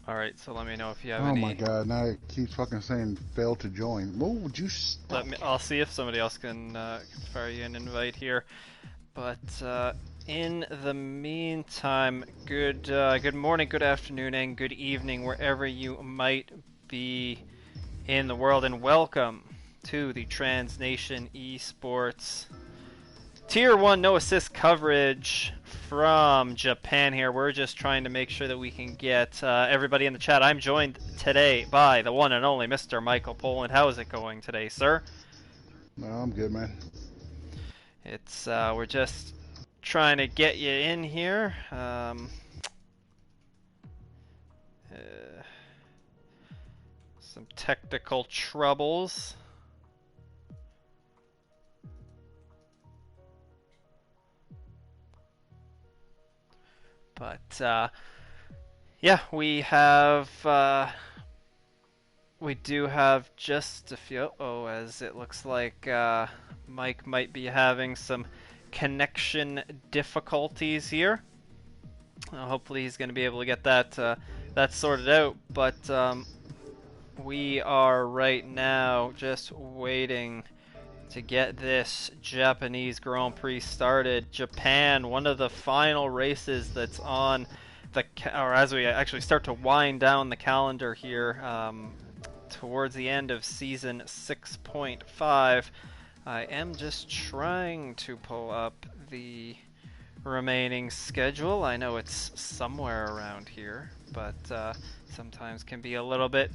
All right, so let me know if you have Oh my any. god, now it keeps fucking saying failed to join. Whoa, would you stop? I'll see if somebody else can fire you an invite here. But in the meantime, good morning, good afternoon, and good evening wherever you might be in the world, and welcome to the Trans Nation Esports Tier 1 no assist coverage from Japan here. We're just trying to make sure that we can get everybody in the chat. I'm joined today by the one and only Mr. Michael Poland. How is it going today, sir? No, I'm good, man. It's we're just trying to get you in here. Uh, some technical troubles. But yeah, we do have just a few. Oh, as it looks like Mike might be having some connection difficulties here. Hopefully, he's going to be able to get that sorted out. But we are right now just waiting to get this Japanese Grand Prix started. Japan, one of the final races that's on or as we actually start to wind down the calendar here, towards the end of season 6.5. I am just trying to pull up the remaining schedule. I know it's somewhere around here, but sometimes can be a little bit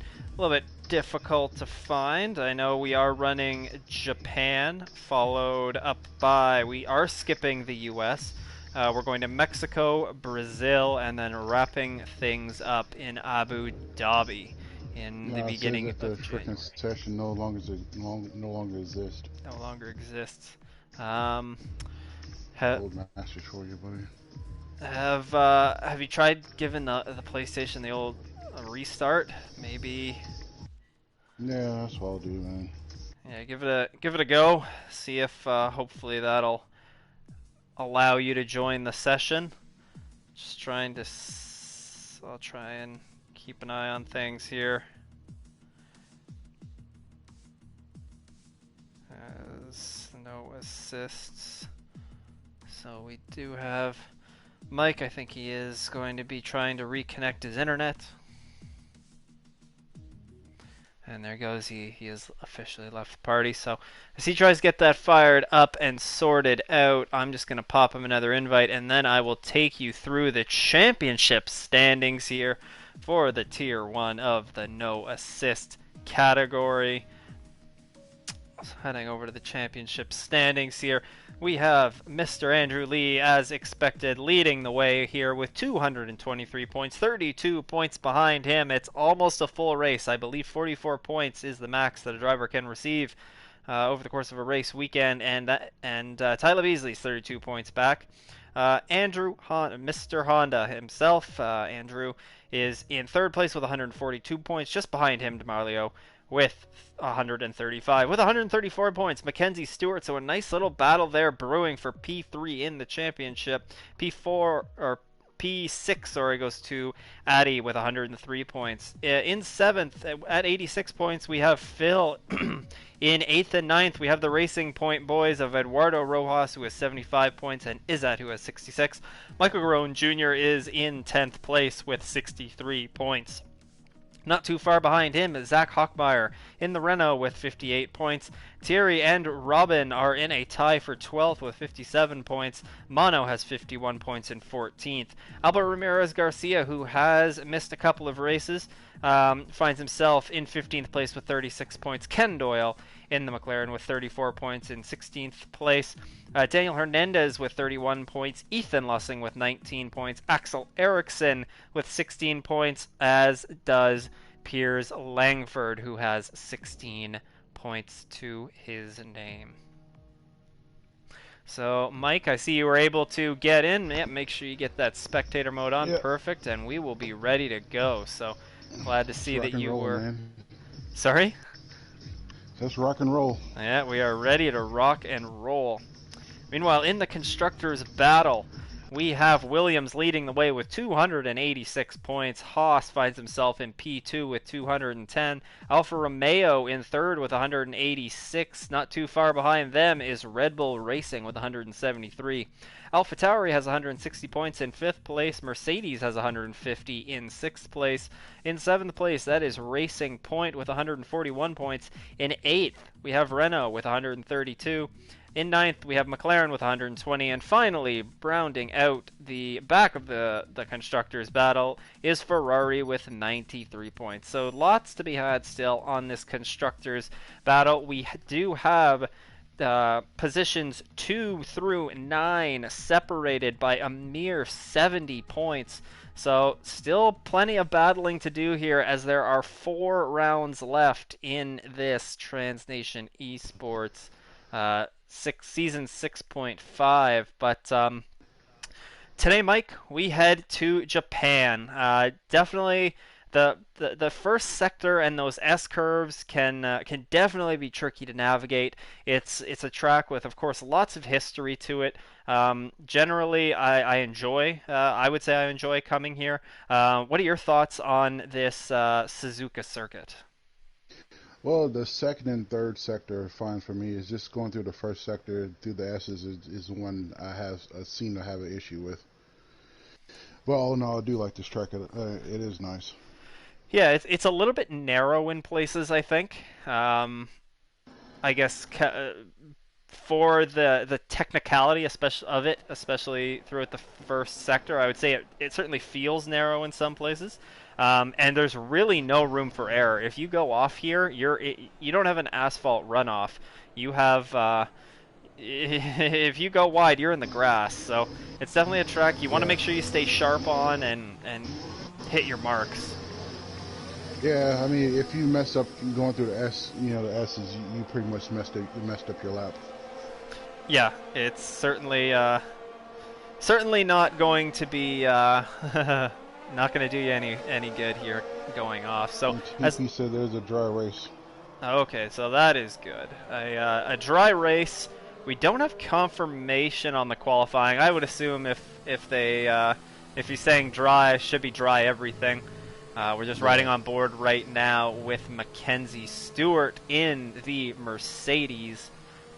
difficult to find. I know we are running Japan, followed up by, we are skipping the US. We're going to Mexico, Brazil, and then wrapping things up in Abu Dhabi in the It says beginning that the of freaking January. session no longer exists. No longer exists. Um, ha- Old master for you, buddy. have you tried giving the PlayStation the old restart? Maybe. Yeah, that's what I'll do, man. Yeah, give it a go. See if hopefully that'll allow you to join the session. Just trying to. I'll try and keep an eye on things here. As no assists. So we do have Mike. I think he is going to be trying to reconnect his internet. And there goes, he has officially left the party. So as he tries to get that fired up and sorted out, I'm just going to pop him another invite, and then I will take you through the championship standings here for the Tier 1 of the no assist category. So heading over to the championship standings here, we have Mr. Andrew Lee, as expected, leading the way here with 223 points, 32 points behind him. It's almost a full race. I believe 44 points is the max that a driver can receive over the course of a race weekend, and Tyler Beasley's 32 points back. Mr. Honda himself, Andrew, is in third place with 142 points, just behind him, DeMarlio, with 135. With 134 points, Mackenzie Stewart. So a nice little battle there brewing for P3 in the championship. P4 or P6, sorry, goes to Addy with 103 points. In seventh at 86 points, we have Phil. In eighth and ninth, we have the Racing Point boys of Eduardo Rojas, who has 75 points, and Izzat, who has 66. Michael Garone Jr. is in 10th place with 63 points. Not too far behind him is Zach Hochmeyer in the Renault with 58 points. Thierry and Robin are in a tie for 12th with 57 points. Mono has 51 points in 14th. Albert Ramirez Garcia, who has missed a couple of races, finds himself in 15th place with 36 points. Ken Doyle in the McLaren with 34 points in 16th place. Daniel Hernandez with 31 points. Ethan Lussing with 19 points. Axel Eriksson with 16 points, as does Piers Langford, who has 16 points to his name. So, Mike, I see you were able to get in. Yeah, make sure you get that spectator mode on. Yep. Perfect, and we will be ready to go. So, glad to see that Rock and you roll, were. man. Sorry? Let's rock and roll. Yeah, we are ready to rock and roll. Meanwhile, in the constructors' battle, we have Williams leading the way with 286 points. Haas finds himself in P2 with 210. Alfa Romeo in third with 186. Not too far behind them is Red Bull Racing with 173. AlphaTauri has 160 points in fifth place. Mercedes has 150 in sixth place. In seventh place, that is Racing Point with 141 points. In eighth, we have Renault with 132. In ninth, we have McLaren with 120, and finally, rounding out the back of the constructors' battle is Ferrari with 93 points. So lots to be had still on this constructors' battle. We do have positions 2 through 9 separated by a mere 70 points. So still plenty of battling to do here as there are 4 rounds left in this Transnation Esports season 6.5. But today, Mike, we head to Japan. Definitely the first sector and those S curves can definitely be tricky to navigate. It's a track with, of course, lots of history to it. Generally, I enjoy. I would say I enjoy coming here. What are your thoughts on this Suzuka circuit? Well, the second and third sector are fine for me. It's just going through the first sector through the S's is one I seem to have an issue with. But all in all, I do like this track. It is nice. Yeah, it's a little bit narrow in places, I think. I guess for the technicality especially throughout the first sector, I would say it certainly feels narrow in some places. And there's really no room for error. If you go off here, you don't have an asphalt runoff. You have if you go wide, you're in the grass. So it's definitely a track you want to Yeah. make sure you stay sharp on and hit your marks. Yeah, I mean, if you mess up going through the S, the S's, you pretty much messed up your lap. Yeah, it's certainly not going to be not going to do you any good here going off. So And as TP said there's a dry race. okay, so that is good. A dry race. We don't have confirmation on the qualifying. I would assume if he's saying dry, it should be dry everything. We're just riding Yeah. on board right now with Mackenzie Stewart in the Mercedes.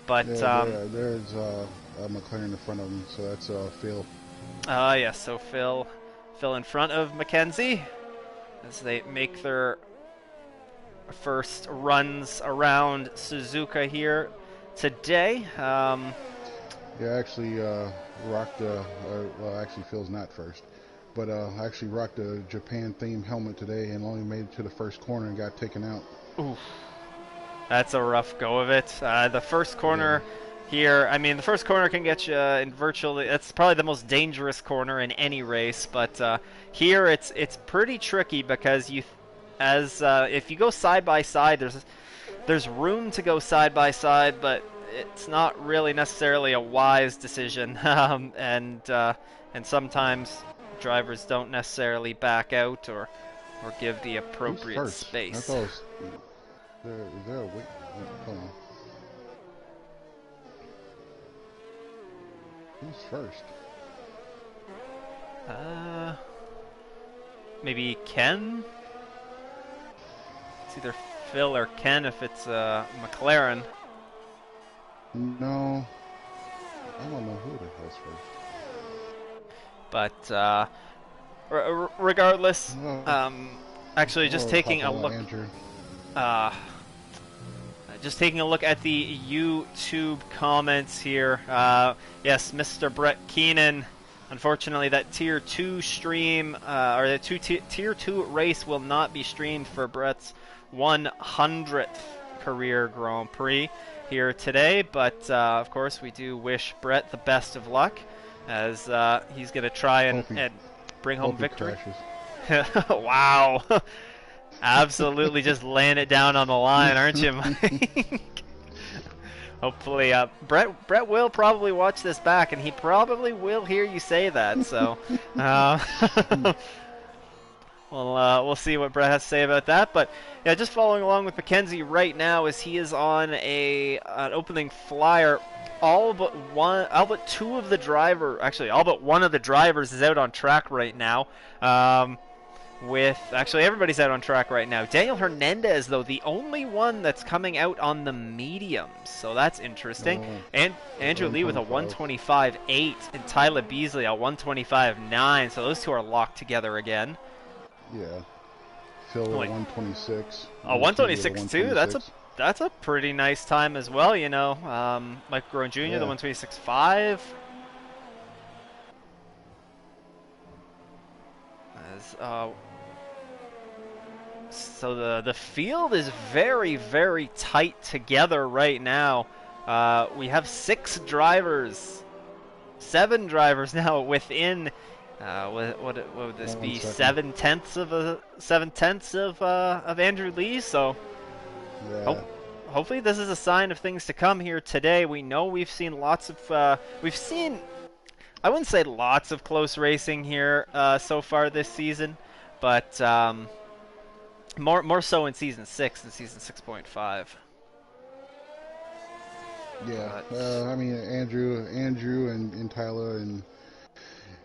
But There's a McLaren in front of him, so that's Phil. yes, so Phil in front of Mackenzie as they make their first runs around Suzuka here today. Yeah, actually rocked well, actually Phil's not first, but I actually rocked a Japan themed helmet today and only made it to the first corner and got taken out. Oof, that's a rough go of it. The first Yeah. corner here, I mean, the first corner can get you in virtually. That's probably the most dangerous corner in any race. But here, it's pretty tricky because if you go side by side, there's room to go side by side, but it's not really necessarily a wise decision. And sometimes drivers don't necessarily back out or give the Who's appropriate first? I space. thought it was, is there a wait? Hold on. Who's first? Uh, Maybe Ken? It's either Phil or Ken if it's McLaren. No, I don't know who the hell's first. But regardless, Well, actually just we'll taking talk a about look, Andrew. uh, just taking a look at the YouTube comments here. Yes, Mr. Brett Keenan. Unfortunately, that Tier 2 stream, or the Tier 2 race will not be streamed for Brett's 100th career Grand Prix here today. But, of course, we do wish Brett the best of luck as he's going to try and bring home Hope he victory. crashes. Wow. Absolutely just laying it down on the line, aren't you, Mike? Hopefully, Brett will probably watch this back, and he probably will hear you say that. So, we'll see what Brett has to say about that. But yeah, just following along with Mackenzie right now, as he is on an opening flyer. all but two of the actually all but one of the drivers is out on track right now. With actually everybody's out on track right now. Daniel Hernandez, though, the only one that's coming out on the mediums, so that's interesting. Oh, And Andrew Lee with a 125. 125.8 and Tyler Beasley a 125.9, so those two are locked together again. Yeah. Phil Oh, at wait, 126. a McKee with a 126 too. That's a 126. that's a pretty nice time as well. You know, Mike Groen Jr. the Yeah. 126.5. As So the field is very, very tight together right now. We have seven drivers now within. What would this One be? second. 7/10 of Andrew Lee. So Yeah. hopefully this is a sign of things to come here today. We know we've seen lots of we've seen, I wouldn't say lots of close racing here so far this season, but more so in season 6 and season 6.5. Yeah. But I mean, Andrew, and Tyler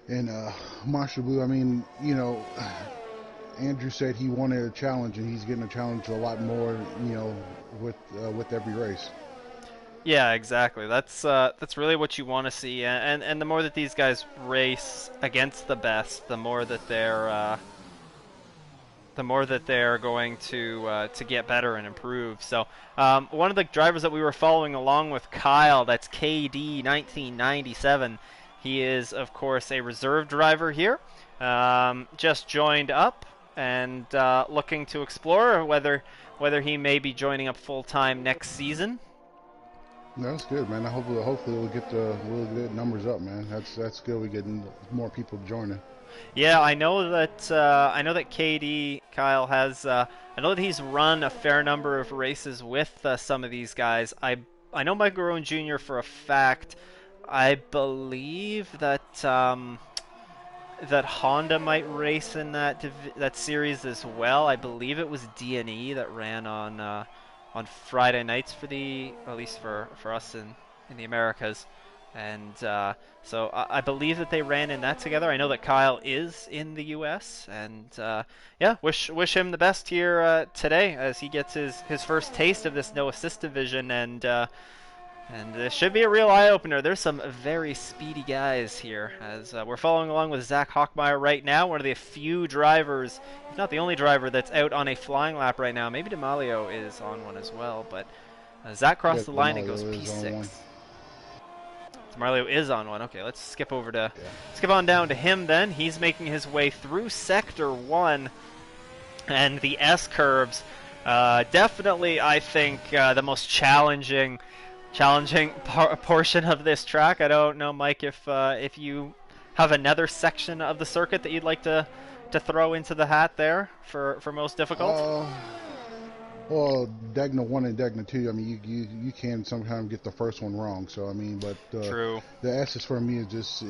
and Marshall Blue. I mean, Andrew said he wanted a challenge, and he's getting a challenge a lot more. With every race. yeah, exactly. That's really what you want to see, and the more that these guys race against the best, the more that they're going to get better and improve. So one of the drivers that we were following along with, Kyle, that's KD 1997. He is, of course, a reserve driver here. Just joined up and looking to explore whether he may be joining up full time next season. No, that's good, man. Hopefully we'll get numbers up, man. That's good. We're getting more people joining. Yeah, I know that KD Kyle has. I know that he's run a fair number of races with some of these guys. I know Mike Garone Jr. for a fact. I believe that that Honda might race in that series as well. I believe it was D&E that ran on Friday nights at least for us in the Americas. And so I believe that they ran in that together. I know that Kyle is in the U.S. and yeah, wish him the best here today as he gets his first taste of this no assist division, and this should be a real eye opener. There's some very speedy guys here as we're following along with Zach Hochmeyer right now, one of the few drivers, if not the only driver, that's out on a flying lap right now. Maybe D'Amalio is on one as well, but Zach Yeah, crossed the line and goes Mario is on one. P6. Mario is on one. Okay, let's skip Yeah. on down to him then. He's making his way through Sector 1 and the S curves. Definitely, I think, the most challenging portion of this track. I don't know, Mike, if you have another section of the circuit that you'd like to throw into the hat there for most difficult. Well, Dagna 1 and Dagna 2, I mean, you can sometimes get the first one wrong. So I mean, but True. the S's for me is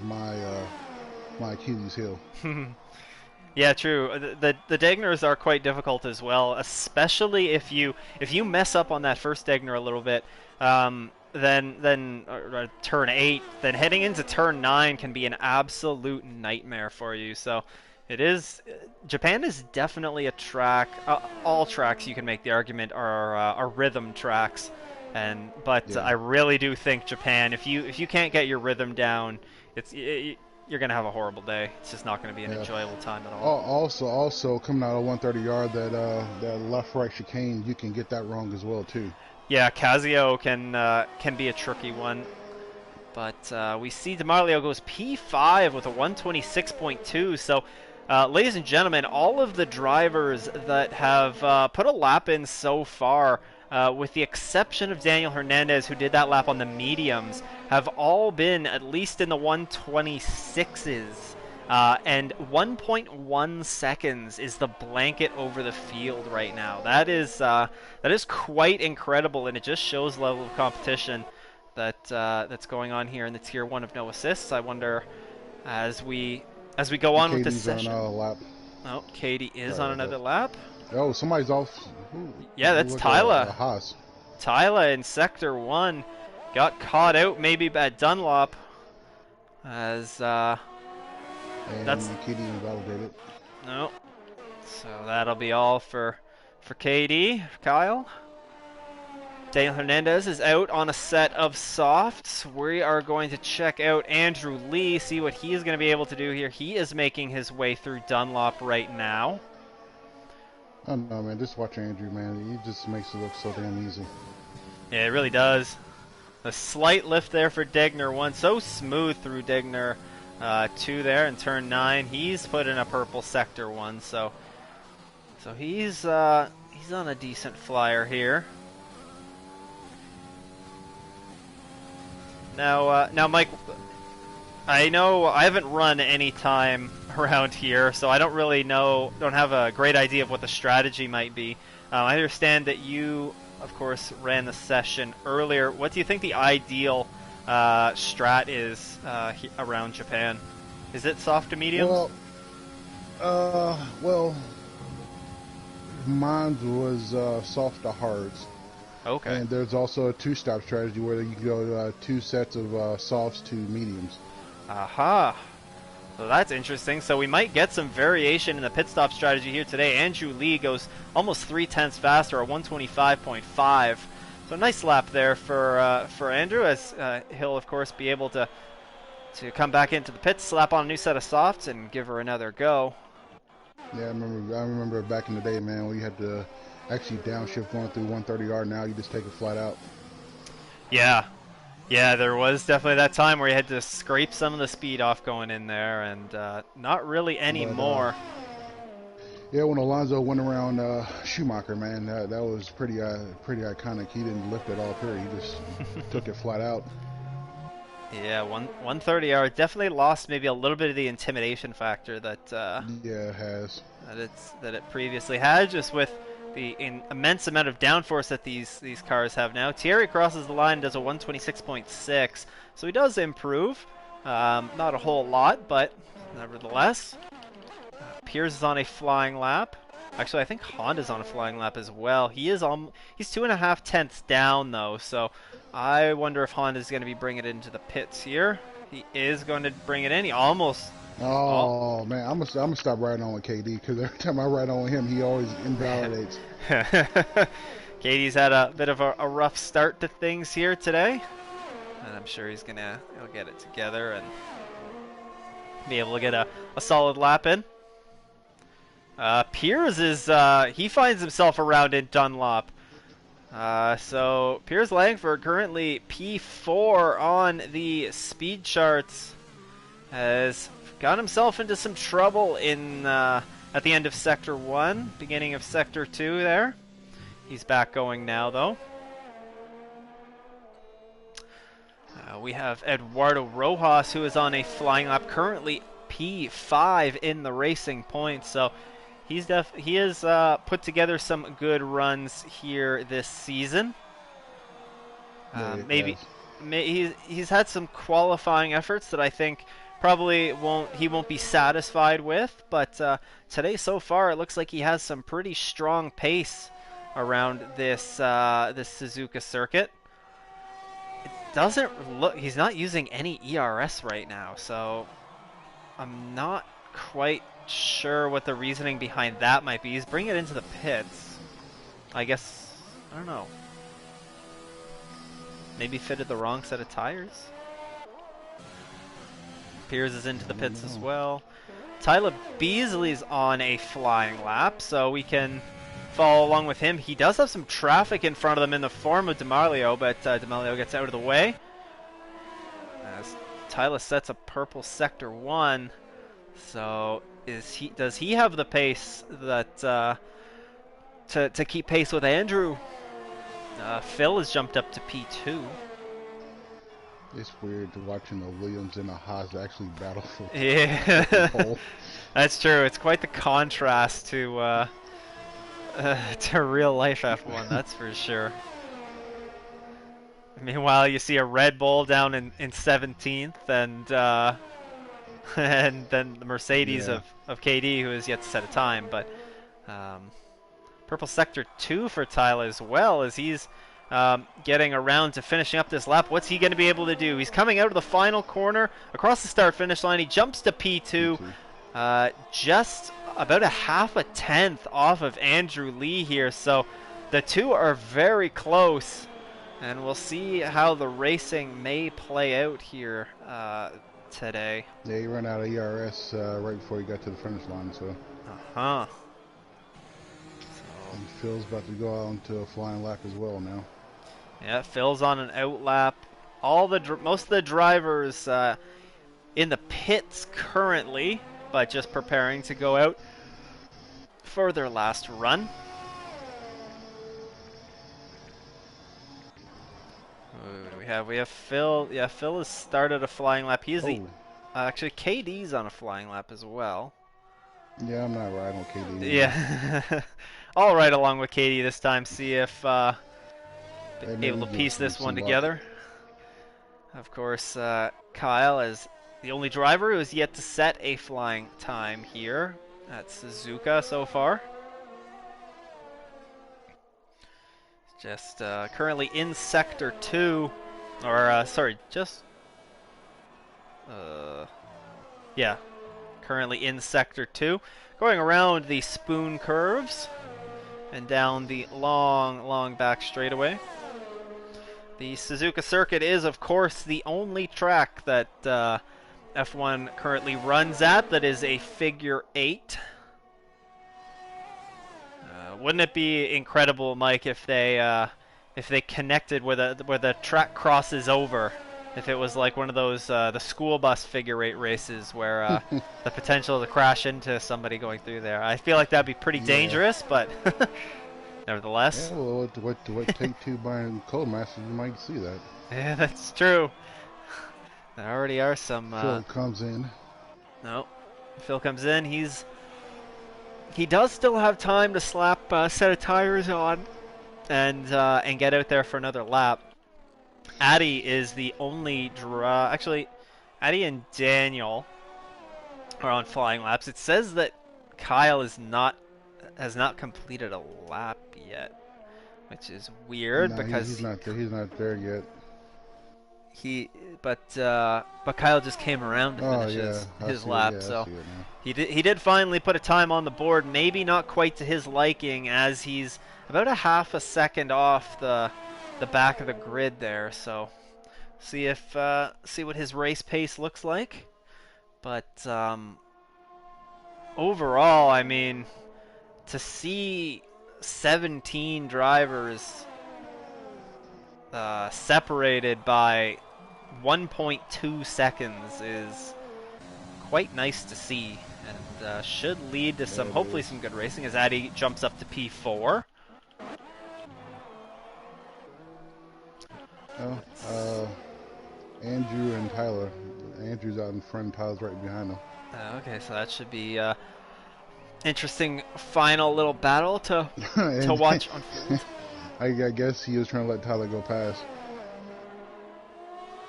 my Achilles heel. Yeah, true. The Dagners are quite difficult as well, especially if you mess up on that first Dagner a little bit. Then turn 8, then heading into turn 9 can be an absolute nightmare for you. So it is. Japan is definitely a track. All tracks, you can make the argument, are rhythm tracks, but Yeah. I really do think Japan, if you can't get your rhythm down, you're gonna have a horrible day. It's just not gonna be an Yeah. enjoyable time at all. Also coming out of 130 yard, that left right chicane, you can get that wrong as well too. Yeah, Casio can be a tricky one. But we see D'Amalio goes P5 with a 126.2. So, ladies and gentlemen, all of the drivers that have put a lap in so far, with the exception of Daniel Hernandez, who did that lap on the mediums, have all been at least in the 126s. And 1.1 seconds is the blanket over the field right now. That is quite incredible, and it just shows the level of competition that's going on here in the Tier 1 of no assists. I wonder, as we go on with this Katie's on session. a lap. Oh, Katie is on another lap. Oh, somebody's off. Yeah, that's Tyler. Haas. Tyler in Sector 1 got caught out maybe at Dunlop as that's And Kitty invalidated. no. So that'll be all for KD, Kyle. Daniel Hernandez is out on a set of softs. We are going to check out Andrew Lee, see what he is going to be able to do here. He is making his way through Dunlop right now. I don't know, man. Just watching Andrew, man. He just makes it look so damn easy. Yeah, it really does. A slight lift there for Degner 1. So smooth through Degner 2 there in turn 9. He's put in a purple sector 1, so he's on a decent flyer here. Now, Mike, I know I haven't run any time around here, so I don't really don't have a great idea of what the strategy might be. I understand that you, of course, ran the session earlier. What do you think the ideal strat is around Japan? Is it soft to mediums? Well, mine was soft to hards. Okay. And there's also a two-stop strategy where you can go 2 sets of softs to mediums. Aha. So that's interesting. So we might get some variation in the pit stop strategy here today. Andrew Lee goes almost 0.3 faster at 125.5. So nice lap there for Andrew, as he'll of course be able to come back into the pits, slap on a new set of softs, and give her another go. Yeah, I remember back in the day, man, when you had to actually downshift going through 130R. Now you just take it flat out. Yeah, there was definitely that time where you had to scrape some of the speed off going in there, and not really anymore. Yeah, when Alonso went around Schumacher, man, that was pretty iconic. He didn't lift it all up here. He just took it flat out. Yeah, 130R definitely lost maybe a little bit of the intimidation factor that yeah, it has that it previously had, just with the immense amount of downforce that these cars have now. Thierry crosses the line, does a 126.6, so he does improve. Not a whole lot, but nevertheless. Piers is on a flying lap. Actually, I think Honda's on a flying lap as well. He's 2.5 tenths down though, so I wonder if Honda's going to be bringing it into the pits here. He is going to bring it in. He almost. Oh man, I'm gonna stop riding on with KD because every time I ride on with him, he always invalidates. Katie's had a bit of a rough start to things here today, and I'm sure he'll get it together and be able to get a solid lap in. Piers is he finds himself around in Dunlop. So Piers Langford currently P4 on the speed charts, has got himself into some trouble in at the end of Sector 1, beginning of Sector 2 there. He's back going now, though. We have Eduardo Rojas, who is on a flying lap, currently P5 in the racing points. So he has put together some good runs here this season. He's had some qualifying efforts that I think probably he won't be satisfied with, but today so far it looks like he has some pretty strong pace around this Suzuka circuit. It doesn't look, he's not using any ERS right now, so I'm not quite sure what the reasoning behind that might be. He's bringing it into the pits. I guess, I don't know. Maybe fitted the wrong set of tires. Piers is into the pits as well. Tyler Beasley's on a flying lap, so we can follow along with him. He does have some traffic in front of them in the form of DeMarlio, but DeMarlio gets out of the way. As Tyler sets a purple Sector 1. So does he have the pace that to keep pace with Andrew? Phil has jumped up to P2. It's weird to watching the Williams and the Haas actually battle for the pole. That's true. It's quite the contrast to real life F1. That's for sure. Meanwhile, you see a Red Bull down in 17th, and then the Mercedes of KD, who has yet to set a time. But purple Sector 2 for Tyler as well, as he's getting around to finishing up this lap. What's he going to be able to do? He's coming out of the final corner across the start finish line. He jumps to P2, P2. just about a half a tenth off of Andrew Lee here. So the two are very close, and we'll see how the racing may play out here today. Yeah, he ran out of ERS right before he got to the finish line, so. Uh-huh. And Phil's about to go out into a flying lap as well now. Yeah, Phil's on an out lap. Most of the drivers in the pits currently, but just preparing to go out for their last run. Who do we have? We have Phil. Yeah, Phil has started a flying lap. He's actually KD's on a flying lap as well. Yeah, I'm not riding with KD. Yeah. I'll ride along with KD this time, see if able to piece this one together. Of course, Kyle is the only driver who has yet to set a flying time here at Suzuka so far. Just currently in Sector 2, or yeah, currently in Sector 2, going around the spoon curves and down the long back straightaway. The Suzuka circuit is, of course, the only track that F1 currently runs at that is a figure 8. Wouldn't it be incredible, Mike, if they connected where the track crosses over? If it was like one of those the school bus figure 8 races where the potential to crash into somebody going through there. I feel like that'd be pretty dangerous, but nevertheless. Yeah, well, what Take-Two buying Codemasters, you might see that. Yeah, that's true. There already are some. Phil comes in. No, Phil comes in. He does still have time to slap a set of tires on and get out there for another lap. Addy is the only actually, Addy and Daniel are on flying laps. It says that Kyle has not completed a lap yet, which is weird because he's not there yet. But Kyle just came around to finish his lap, so he did finally put a time on the board. Maybe not quite to his liking, as he's about a half a second off the back of the grid there. So see what his race pace looks like. But overall, I mean, to see 17 drivers separated by 1.2 seconds is quite nice to see, and should lead to hopefully some good racing as Addy jumps up to P4. Andrew and Tyler. Andrew's out in front, Tyler's right behind him. Okay, so that should be interesting final little battle to watch unfold. I guess he was trying to let Tyler go past.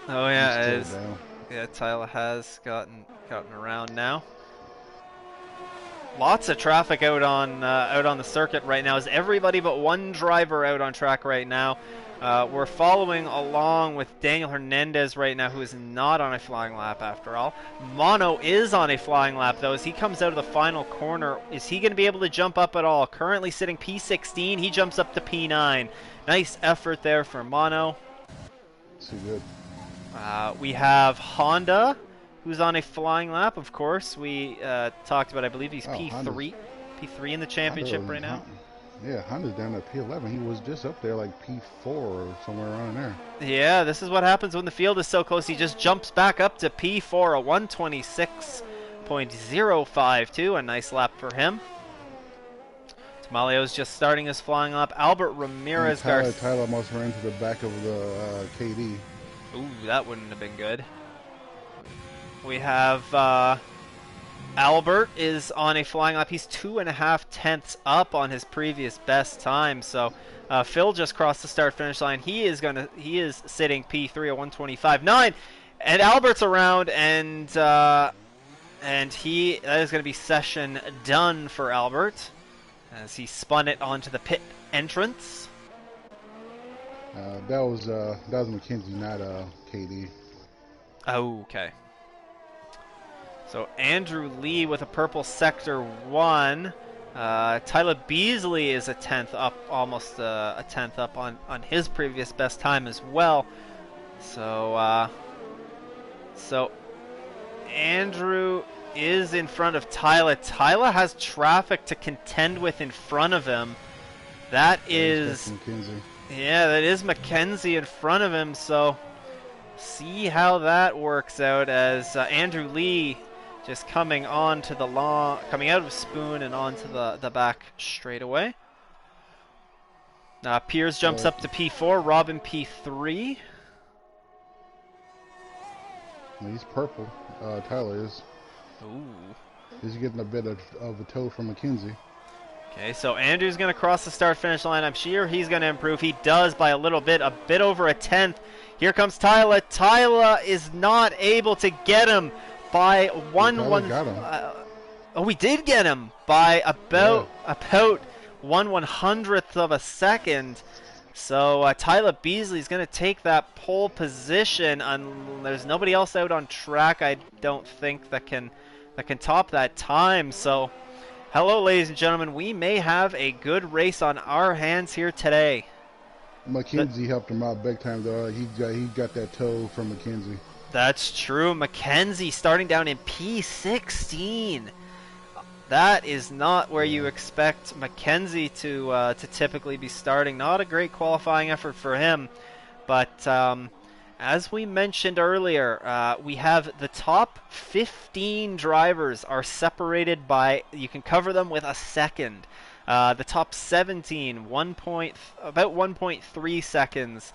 Oh yeah, it is. Yeah, Tyler has gotten around now. Lots of traffic out on the circuit right now. Is everybody but one driver out on track right now? We're following along with Daniel Hernandez right now, who is not on a flying lap after all. Mono is on a flying lap though. As he comes out of the final corner, is he going to be able to jump up at all? Currently sitting P16, he jumps up to P9. Nice effort there for Mono. Too good. We have Honda, who's on a flying lap. Of course, we talked about. I believe he's P3 in the championship right now. Yeah, Honda's down at P11. He was just up there like P4 or somewhere around there. Yeah, this is what happens when the field is so close. He just jumps back up to P4, a 126.052. A nice lap for him. Tamalio's just starting his flying lap. Albert Ramirez. Tyler almost ran to the back of the KD. Ooh, that wouldn't have been good. We have Albert is on a flying lap. He's 2.5 tenths up on his previous best time. So Phil just crossed the start-finish line. He is sitting P3 at 125.9, and Albert's around, and that is going to be session done for Albert as he spun it onto the pit entrance. That was McKenzie, not KD. Oh, okay. So Andrew Lee with a purple sector 1. Tyler Beasley is a tenth up, almost a tenth up on his previous best time as well. So Andrew is in front of Tyler. Tyler has traffic to contend with in front of him. That Yeah, he's catching is, McKenzie. yeah, that is McKenzie in front of him. So see how that works out as Andrew Lee just coming on to the long, coming out of Spoon and onto the back straightaway. Piers jumps Well, up to P4, Robin P3. he's purple. Tyler is. Ooh. He's getting a bit of a toe from McKenzie. Okay, so Andrew's going to cross the start finish line. I'm sure he's going to improve. He does by a bit over a tenth. Here comes Tyler. Tyler is not able to get him by Well, one Tyler one. got him. Oh, we did get him by Yeah. about 1/100th of a second. So Tyler Beasley's going to take that pole position. There's nobody else out on track, I don't think, that can top that time. So, hello, ladies and gentlemen. We may have a good race on our hands here today. McKenzie helped him out big time though. He got that toe from McKenzie. That's true. Mackenzie starting down in P16. That is not where you Yeah. expect Mackenzie to typically be starting. Not a great qualifying effort for him. But as we mentioned earlier, we have the top 15 drivers are separated by, you can cover them with a second. The top 17, about 1.3 seconds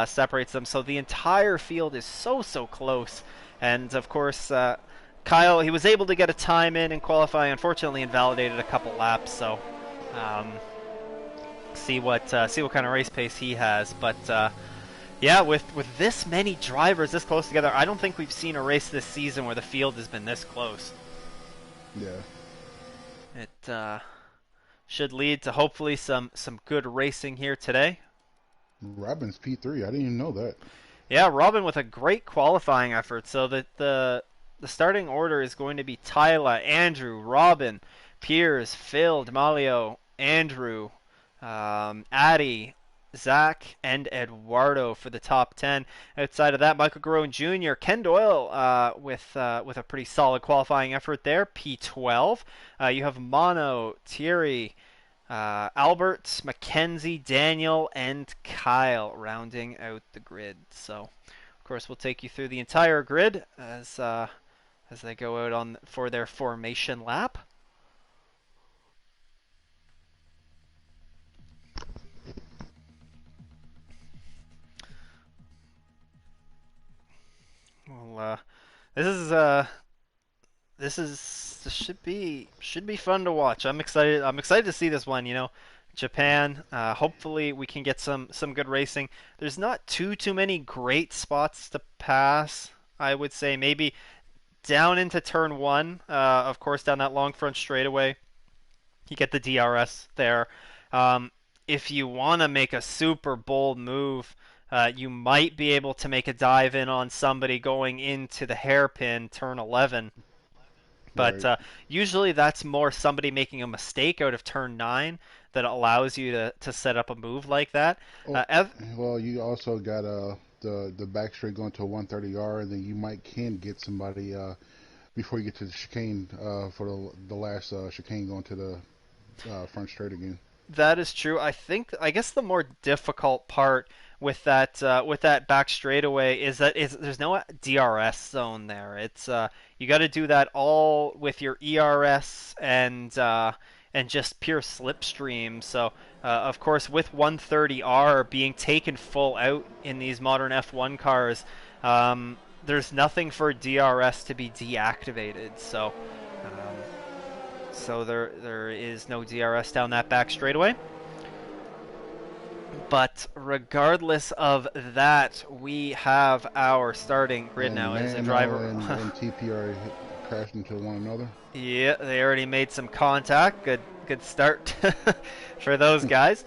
separates them. So the entire field is so close. And of course, Kyle, he was able to get a time in qualifying. Unfortunately, invalidated a couple laps. So um, see what kind of race pace he has. But yeah, with this many drivers this close together, I don't think we've seen a race this season where the field has been this close. Yeah. It should lead to hopefully some good racing here today. Robin's P3. I didn't even know that. Yeah, Robin with a great qualifying effort. So the starting order is going to be Tyler, Andrew, Robin, Piers, Phil, Demalio, Andrew, Addy, Zach, and Eduardo for the top 10. Outside of that, Michael Garone Jr., Ken Doyle with a pretty solid qualifying effort there, P12. You have Mono, Thierry, Albert, Mackenzie, Daniel, and Kyle rounding out the grid. So, of course, we'll take you through the entire grid as they go out on for their formation lap. Well, this should be fun to watch. I'm excited. I'm excited to see this one. Japan. Hopefully, we can get some good racing. There's not too many great spots to pass. I would say maybe down into turn one. Of course, down that long front straightaway. You get the DRS there. Um, if you want to make a super bold move, you might be able to make a dive in on somebody going into the hairpin turn 11. But Right. usually that's more somebody making a mistake out of turn 9 that allows you to set up a move like that. Oh, well, you also got the back straight going to a 130R, and then you might can get somebody before you get to the chicane for the last chicane going to the front straight again. That is true. I guess the more difficult part with that back straightaway is that there's no DRS zone there. It's you got to do that all with your ERS and just pure slipstream. So of course with 130R being taken full out in these modern F1 cars, there's nothing for DRS to be deactivated. Um, so there is no DRS down that back straightaway. But regardless of that, we have our starting grid And now as a Mano driver. and TPR crashed into one another. Yeah, they already made some contact. Good start for those guys.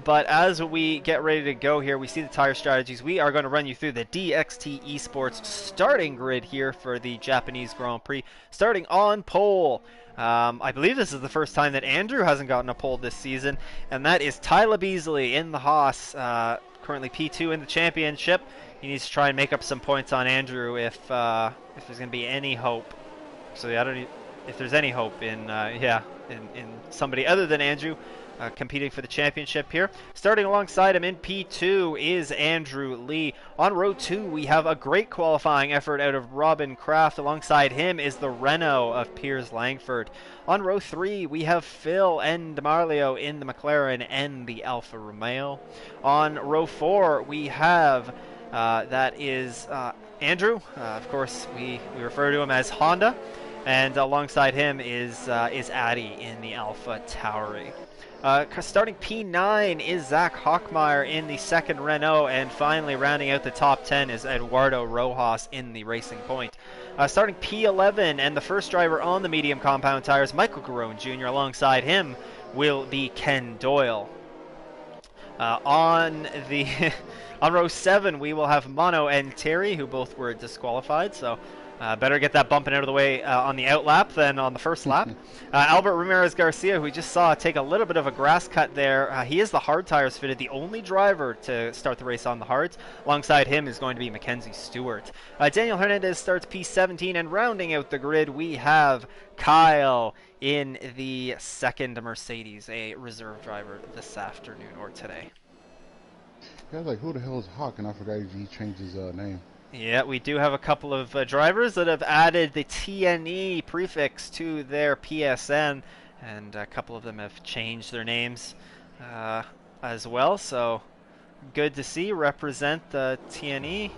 But as we get ready to go here, we see the tire strategies. We are going to run you through the DXT Esports starting grid here for the Japanese Grand Prix. Starting on pole, I believe this is the first time that Andrew hasn't gotten a pole this season, and that is Tyler Beasley in the Haas, currently P2 in the championship. He needs to try and make up some points on Andrew if there's going to be any hope. So I don't need, if there's any hope in in somebody other than Andrew competing for the championship here. Starting alongside him in P2 is Andrew Lee. On row 2, we have a great qualifying effort out of Robin Kraft. Alongside him is the Renault of Piers Langford. On row 3, we have Phil and DeMarlio in the McLaren and the Alfa Romeo. On row 4, we have that is Andrew. Of course, we refer to him as Honda. And alongside him is Addy in the Alpha Tauri. Starting P9 is Zach Hockmeyer in the second Renault, and finally rounding out the top 10 is Eduardo Rojas in the Racing Point. Starting P11 and the first driver on the medium compound tires, Michael Garone Jr. Alongside him will be Ken Doyle. On the on row 7 we will have Mono and Terry, who both were disqualified, so better get that bumping out of the way on the out lap than on the first lap. Albert Ramirez Garcia, who we just saw take a little bit of a grass cut there, he is the hard tires fitted, the only driver to start the race on the hards. Alongside him is going to be Mackenzie Stewart. Daniel Hernandez starts P17, and rounding out the grid we have Kyle in the second Mercedes, a reserve driver this afternoon or today. Yeah, I was like, who the hell is Hawk? And I forgot he changed his name. Yeah, we do have a couple of drivers that have added the TNE prefix to their PSN, and a couple of them have changed their names as well, so good to see. Represent the TNE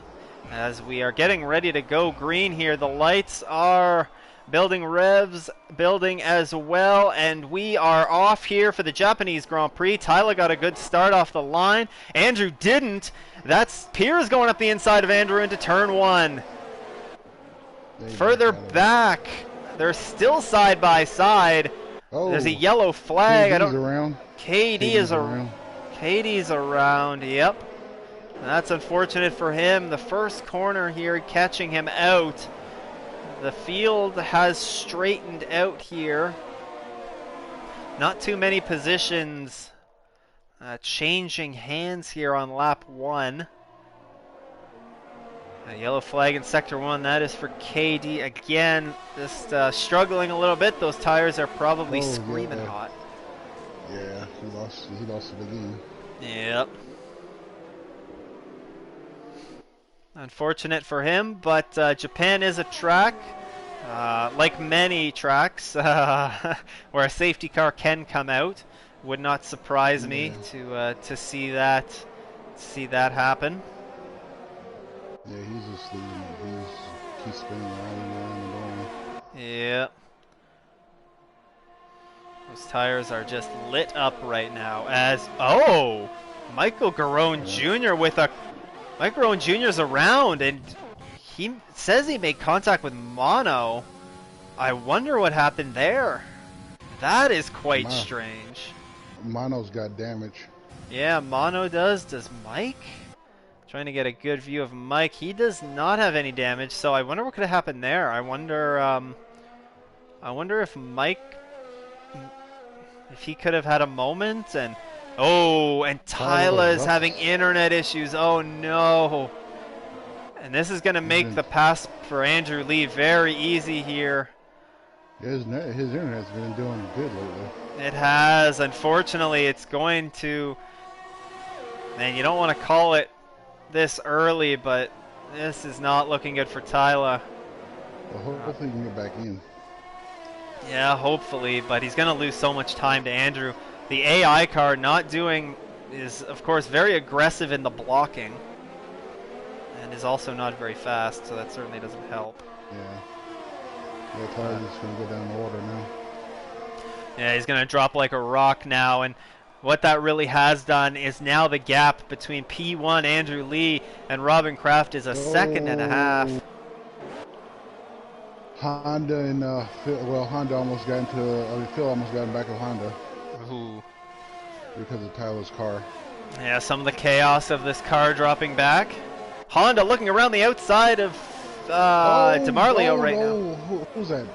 as we are getting ready to go green here. The lights are building, revs building as well, and we are off here for the Japanese Grand Prix. Tyler got a good start off the line. Andrew didn't. That's Piers going up the inside of Andrew into turn 1. Further back, they're still side by side. Oh, there's a yellow flag. KD's around. KD's around. KD's around. Yep. That's unfortunate for him. The first corner here catching him out. The field has straightened out here. Not too many positions changing hands here on lap 1. A yellow flag in sector 1. That is for KD. Again, just struggling a little bit. Those tires are probably screaming hot. Yeah, he lost the game. Yep. Unfortunate for him, but Japan is a track, like many tracks, where a safety car can come out. Would not surprise me to see that happen. Yeah, he's just leaving. He's spinning around and around. Yeah. Those tires are just lit up right now as Michael Garone Jr. Michael Garone Jr.'s around, and he says he made contact with Mono. I wonder what happened there. That is quite strange. Mono's got damage. Yeah, Mono does. Does Mike? Trying to get a good view of Mike. He does not have any damage, so I wonder what could have happened there. I wonder if Mike, if he could have had a moment, and Tyler is having internet issues. Oh no. And this is going to make the pass for Andrew Lee very easy here. His internet's been doing good lately. It has. Unfortunately, it's going to... Man, you don't want to call it this early, but this is not looking good for Tyler. Well, hopefully he can get back in. Yeah, hopefully, but he's going to lose so much time to Andrew. The AI car is, of course, very aggressive in the blocking, and is also not very fast, so that certainly doesn't help. Yeah. Yeah, Tyler's just going to go down the water now. Yeah, he's going to drop like a rock now, and what that really has done is now the gap between P1 Andrew Lee and Robin Kraft is a second and a half. Honda and Phil almost got into. Phil almost got back of Honda. Ooh. because of Tyler's car. Yeah, some of the chaos of this car dropping back. Honda looking around the outside of DeMarlio right now. Who's that?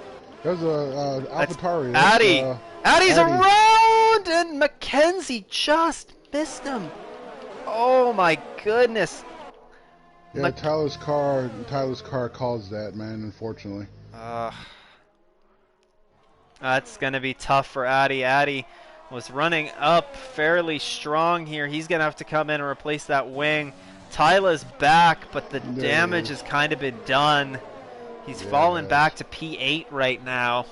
There's a That's AlphaTauri. That's Addy. Addy's Addy. around, and Mackenzie just missed him. Oh my goodness. Yeah, Tyler's car caused that, man. Unfortunately. That's gonna be tough for Addy. Addy was running up fairly strong here. He's gonna have to come in and replace that wing. Tyler's back, but the damage has kind of been done. He's fallen back to P8 right now.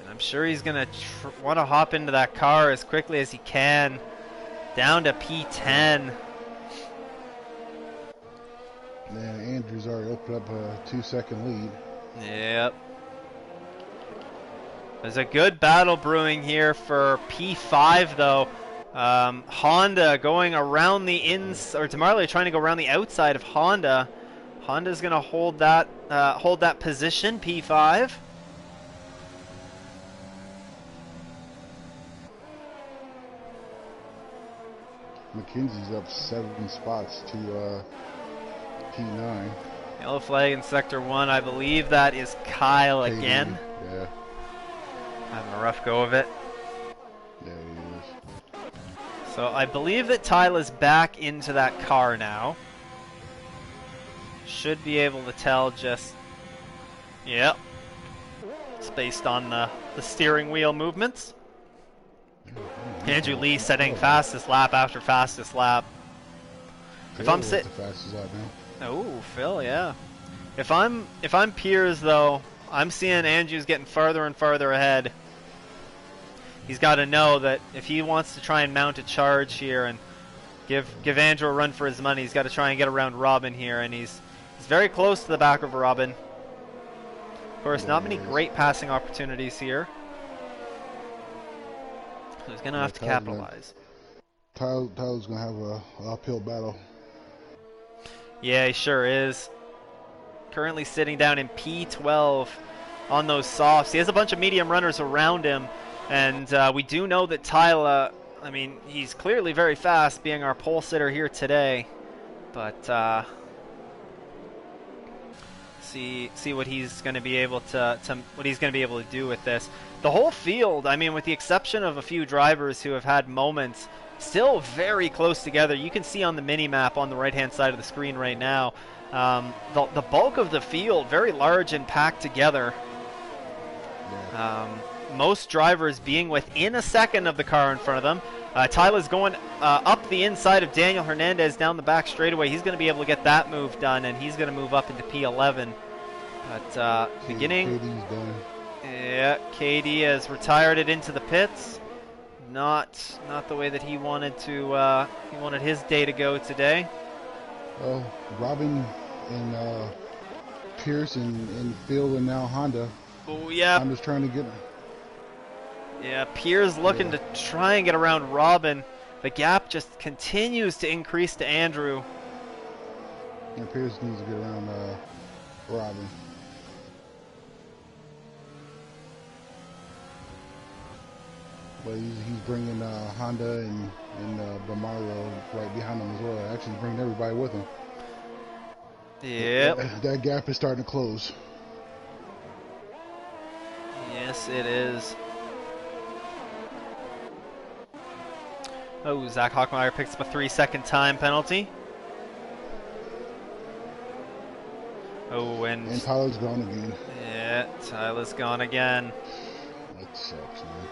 And I'm sure he's going to want to hop into that car as quickly as he can. Down to P10. Yeah, Andrew's already opened up a 2-second lead. Yep. There's a good battle brewing here for P5, though. Honda going around the or DeMarlio trying to go around the outside of Honda. Honda's going to hold that position, P5. Mackenzie's up 7 spots to P9. Yellow flag in Sector 1. I believe that is Kyle again. Yeah. Having a rough go of it. Yeah, he is. So I believe that Tyler's back into that car now. Should be able to tell just... Yep. It's based on the steering wheel movements. Andrew Lee setting fastest lap after fastest lap. If I'm sitting... the fastest lap now. Oh, Phil, yeah. If I'm Piers, though, I'm seeing Andrew's getting farther and farther ahead. He's got to know that if he wants to try and mount a charge here and give Andrew a run for his money, he's got to try and get around Robin here, and he's very close to the back of Robin. Of course, not many great passing opportunities here. So he's going to have to capitalize. Tyler's going to have an uphill battle. Yeah, he sure is. Currently sitting down in P12 on those softs. He has a bunch of medium runners around him. And we do know that Tyler, I mean, he's clearly very fast, being our pole sitter here today. But see what he's going to be able to do with this. The whole field, I mean, with the exception of a few drivers who have had moments, still very close together. You can see on the mini map on the right-hand side of the screen right now, the bulk of the field very large and packed together. Most drivers being within a second of the car in front of them. Tyler's going up the inside of Daniel Hernandez down the back straightaway. He's going to be able to get that move done, and he's going to move up into P11. But beginning... KD's done. Yeah, KD has retired it into the pits. Not the way that he wanted to. He wanted his day to go today. Well, Robin and Pierce and Phil and now Honda. Oh yeah. Honda's trying to get. Yeah, Pierce looking to try and get around Robin. The gap just continues to increase to Andrew. Yeah, Pierce needs to get around Robin. But he's bringing Honda and DeMarlio right behind him as well. Actually, he's bringing everybody with him. Yep. That gap is starting to close. Yes, it is. Oh, Zach Hockmeyer picks up a 3-second time penalty. Oh, and Tyler's gone again. Yeah, Tyler's gone again. That sucks, man.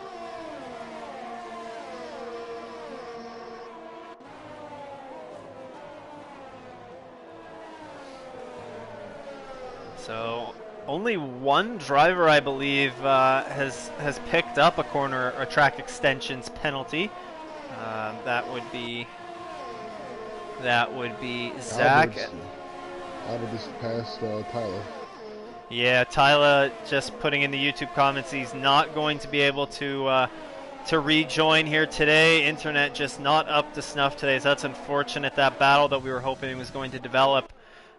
So only one driver, I believe, has picked up a corner or track extensions penalty. That would be Zach. Albert just passed Tyler. Yeah, Tyler just putting in the YouTube comments he's not going to be able to rejoin here today. Internet just not up to snuff today, so that's unfortunate. That battle that we were hoping was going to develop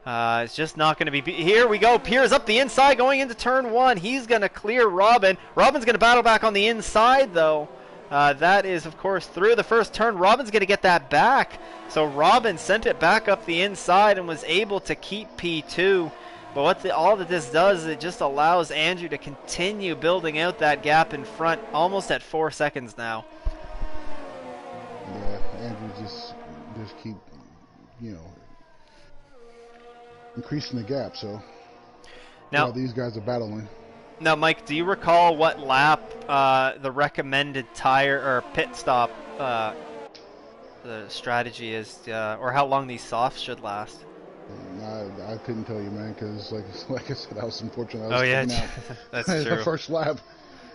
It's just not going to be. Here we go. Piers up the inside going into turn one. He's going to clear Robin. Robin's going to battle back on the inside, though. That is, of course, through the first turn. Robin's going to get that back. So Robin sent it back up the inside and was able to keep P2. But all that this does is it just allows Andrew to continue building out that gap in front, almost at 4 seconds now. Yeah, Andrew just keep, increasing the gap. So now these guys are battling. Now, Mike, do you recall what lap the recommended tire or pit stop the strategy is, or how long these softs should last? I couldn't tell you, man, because like I said, I was unfortunate. Oh yeah, that's true. The first lap.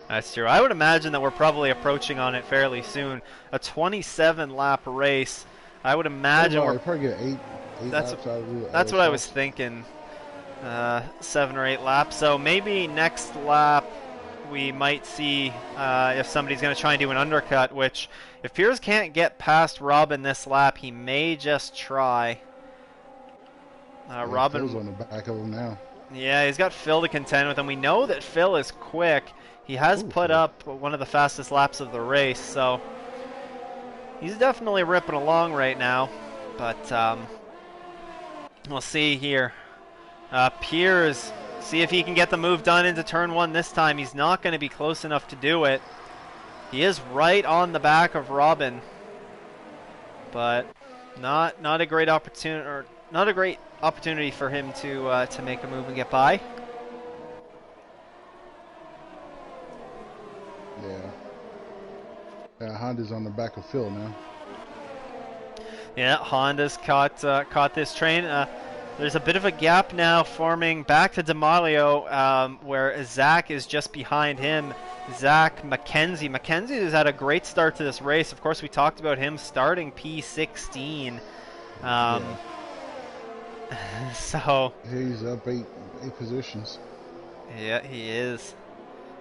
That's true. I would imagine that we're probably approaching on it fairly soon. A 27 lap race. I would imagine we're probably get eight laps out of it. That's what I was thinking. 7 or 8 laps. So maybe next lap we might see if somebody's going to try and do an undercut. Which, if Piers can't get past Robin this lap, he may just try. Robin Phil's on the back of him now. Yeah, he's got Phil to contend with, and we know that Phil is quick. He has put up one of the fastest laps of the race, so he's definitely ripping along right now. But we'll see here. Piers, see if he can get the move done into turn one this time. He's not going to be close enough to do it. He is right on the back of Robin, but not a great opportunity, or not a great opportunity for him to make a move and get by. Yeah, Honda's on the back of Phil now. Yeah, Honda's caught this train. There's a bit of a gap now forming back to D'Amalio, where Zach is just behind him. Zach McKenzie. McKenzie has had a great start to this race. Of course, we talked about him starting P16. So he's up eight positions. Yeah, he is.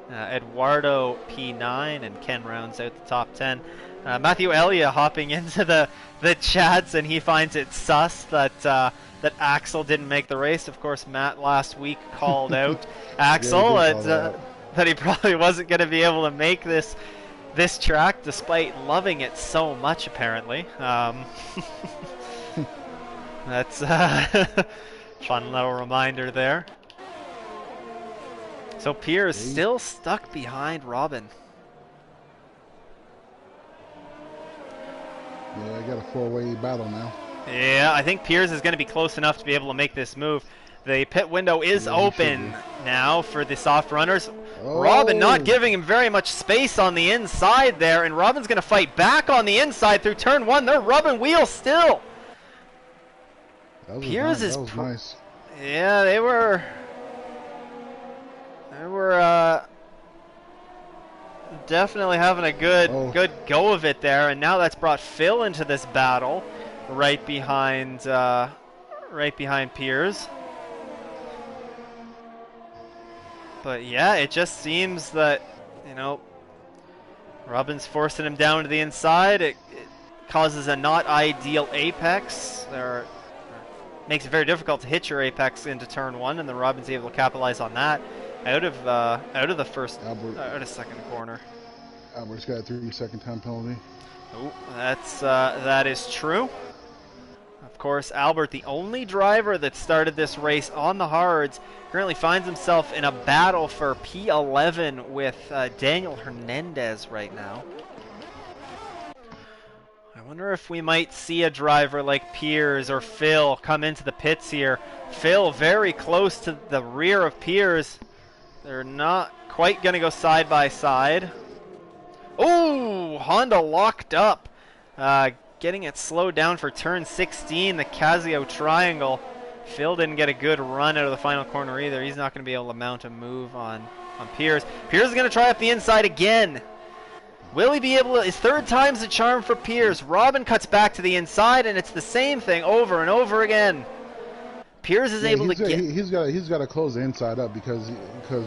Eduardo P9 and Ken rounds out the top 10. Matthew Elia hopping into the chats, and he finds it sus that Axel didn't make the race. Of course, Matt last week called out Axel that he probably wasn't going to be able to make this track despite loving it so much, apparently. That's a fun little reminder there. So Piers still stuck behind Robin. Yeah, I got a four-way battle now. Yeah, I think Piers is going to be close enough to be able to make this move. The pit window is open now for the soft runners. Oh. Robin not giving him very much space on the inside there, and Robin's going to fight back on the inside through turn one. They're rubbing wheels still. Piers is nice. Yeah, they were definitely having a good go of it there, and now that's brought Phil into this battle right behind Piers. But yeah, it just seems that, Robin's forcing him down to the inside. It causes a not ideal apex. Makes it very difficult to hit your apex into turn one, and then Robin's able to capitalize on that out of the second corner. Albert's got a 3-second time penalty. Oh, that is true. Of course, Albert, the only driver that started this race on the hards, currently finds himself in a battle for P11 with Daniel Hernandez right now. I wonder if we might see a driver like Piers or Phil come into the pits here. Phil very close to the rear of Piers. They're not quite going to go side by side. Oh, Honda locked up. Getting it slowed down for turn 16, the Casio triangle. Phil didn't get a good run out of the final corner either. He's not going to be able to mount a move on Piers. Piers is going to try up the inside again. Will he be able to? His third time's the charm for Piers. Robin cuts back to the inside, and it's the same thing over and over again. Piers is able to get. He's got to close the inside up because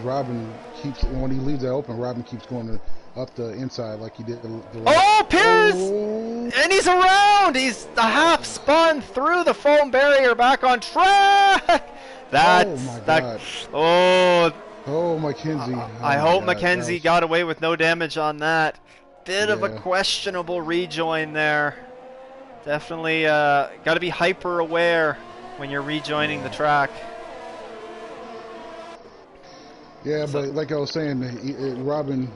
Robin keeps, when he leaves that open, Robin keeps going up the inside like he did the last. Oh, Piers! Oh, And he's around! He's a half spun through the foam barrier back on track! oh my That. God. Oh, Oh, Mackenzie. Oh I my hope God. That Mackenzie was, got away with no damage on that. Bit of a yeah. questionable rejoin there. Definitely got to be hyper aware when you're rejoining the Yeah. track. Yeah, So, but like I was saying, Robin,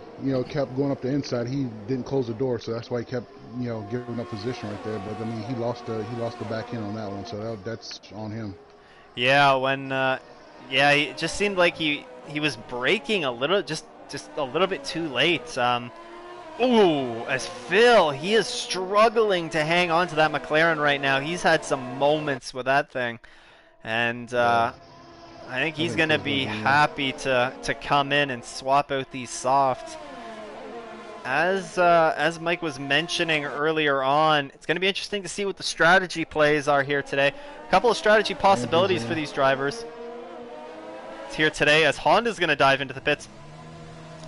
kept going up the inside. He didn't close the door, so that's why he kept, giving up position right there. But I mean, he lost the back end on that one, so that's on him. yeah, it just seemed like he was braking a little, just a little bit too late. Ooh, as Phil, he is struggling to hang on to that McLaren right now. He's had some moments with that thing, and Yeah, I think I he's think gonna Phil's gonna be be in. happy to come in and swap out these softs. As Mike was mentioning earlier on, it's going to be interesting to see what the strategy plays are here today. A couple of strategy Andrew's possibilities for in. these drivers. It's here today as Honda's going to dive into the pits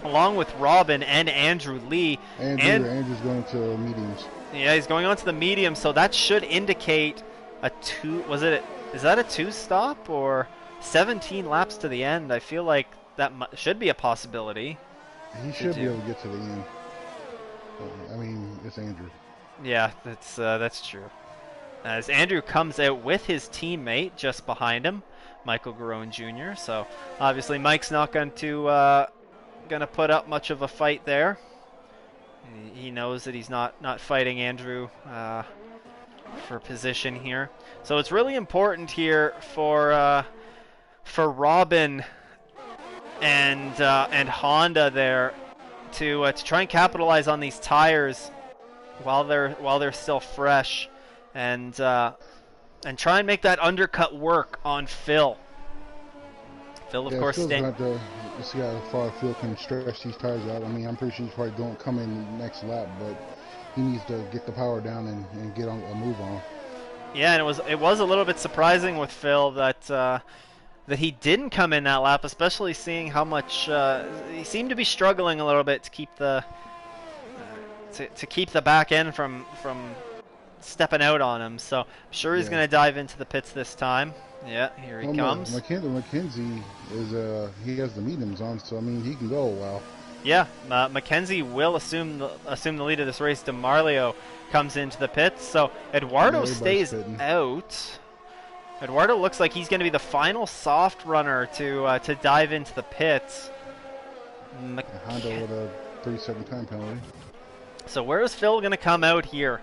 along with Robin and Andrew Lee. And Andrew's going to mediums. yeah, he's going on to the medium, so that should indicate a two. Is that a two stop or 17 laps to the end? I feel like that should be a possibility He to should be do. able to get to the end. I mean, it's Andrew. Yeah, that's true. As Andrew comes out with his teammate just behind him, Michael Garone Jr. So obviously Mike's not going to put up much of a fight there. He knows that he's not fighting Andrew for position here. So it's really important here for Robin and Honda there to try and capitalize on these tires while they're still fresh, and try and make that undercut work on Phil. Phil, of Yeah, course, Phil's going to have to see how far Phil can stretch these tires out. I mean, I'm pretty sure he's probably going to come in next lap, but he needs to get the power down and get on a move on. Yeah, and it was a little bit surprising with Phil that he didn't come in that lap, especially seeing how much he seemed to be struggling a little bit to keep the to keep the back end from stepping out on him. So I'm sure he's Yeah. going to dive into the pits this time. Yeah, here he comes. McKenzie is he has the mediums on, so I mean he can go a while. Yeah, Mackenzie will assume the lead of this race. DeMarlio comes into the pits, so Eduardo Everybody's stays spitting. out. Eduardo looks like he's going to be the final soft runner to dive into the pits. Honda with a 3-second time penalty. So where is Phil going to come out here?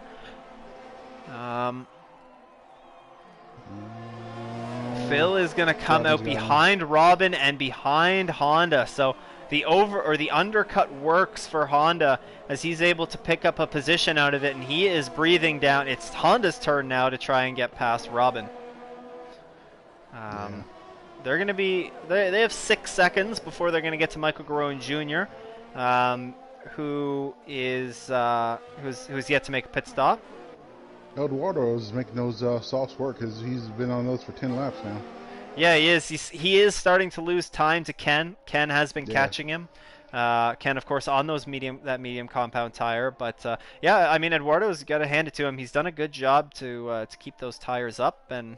Phil is going to come out behind Robin and behind Honda. So the undercut works for Honda as he's able to pick up a position out of it, and he is breathing down. It's Honda's turn now to try and get past Robin. They're going to be they have 6 seconds before they're going to get to Michael Garone Jr., who's yet to make a pit stop. Eduardo is making those softs work because he's been on those for 10 laps now. Yeah, he is. He is starting to lose time to Ken. Ken has been catching him. Ken, of course, on those medium compound tire. But yeah, I mean, Eduardo's got to hand it to him. He's done a good job to keep those tires up, and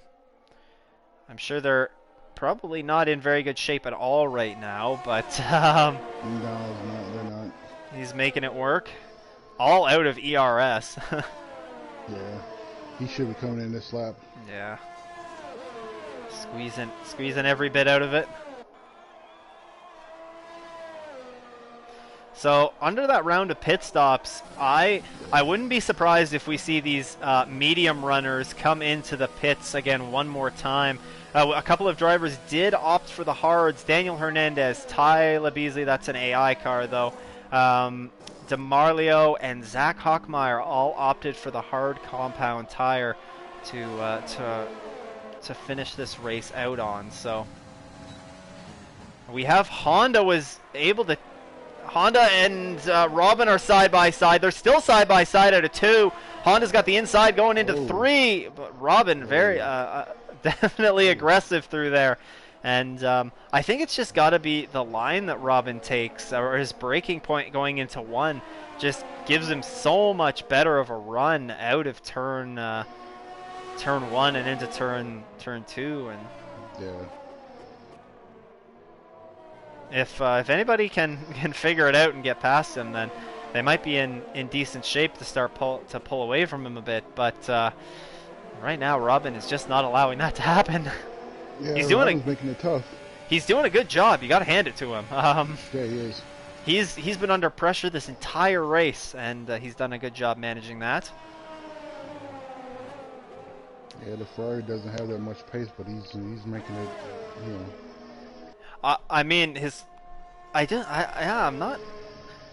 I'm sure they're probably not in very good shape at all right now. But No, they're not. he's making it work. All out of ERS. Yeah, he should be coming in this lap. Yeah. Squeezing every bit out of it. So under that round of pit stops, I wouldn't be surprised if we see these medium runners come into the pits again one more time. A couple of drivers did opt for the hards. Daniel Hernandez, Ty Labeasley, that's an AI car though. DeMarlio and Zach Hockmeyer all opted for the hard compound tire to finish this race out on. So we have Honda and Robin are side by side. They're still side by side out of 2. Honda's got the inside going into 3, but Robin very definitely aggressive through there. And I think it's just got to be the line that Robin takes, or his breaking point going into one, just gives him so much better of a run out of turn one and into turn two. And Yeah. if anybody can figure it out and get past him, then they might be in decent shape to start to pull away from him a bit. But right now, Robin is just not allowing that to happen. Yeah, he's doing Robin's making it tough. he's doing a good job. You got to hand it to him. Yeah, he is. He's been under pressure this entire race, and he's done a good job managing that. Yeah, the Ferrari doesn't have that much pace, but he's making it, you know. I mean, I'm not.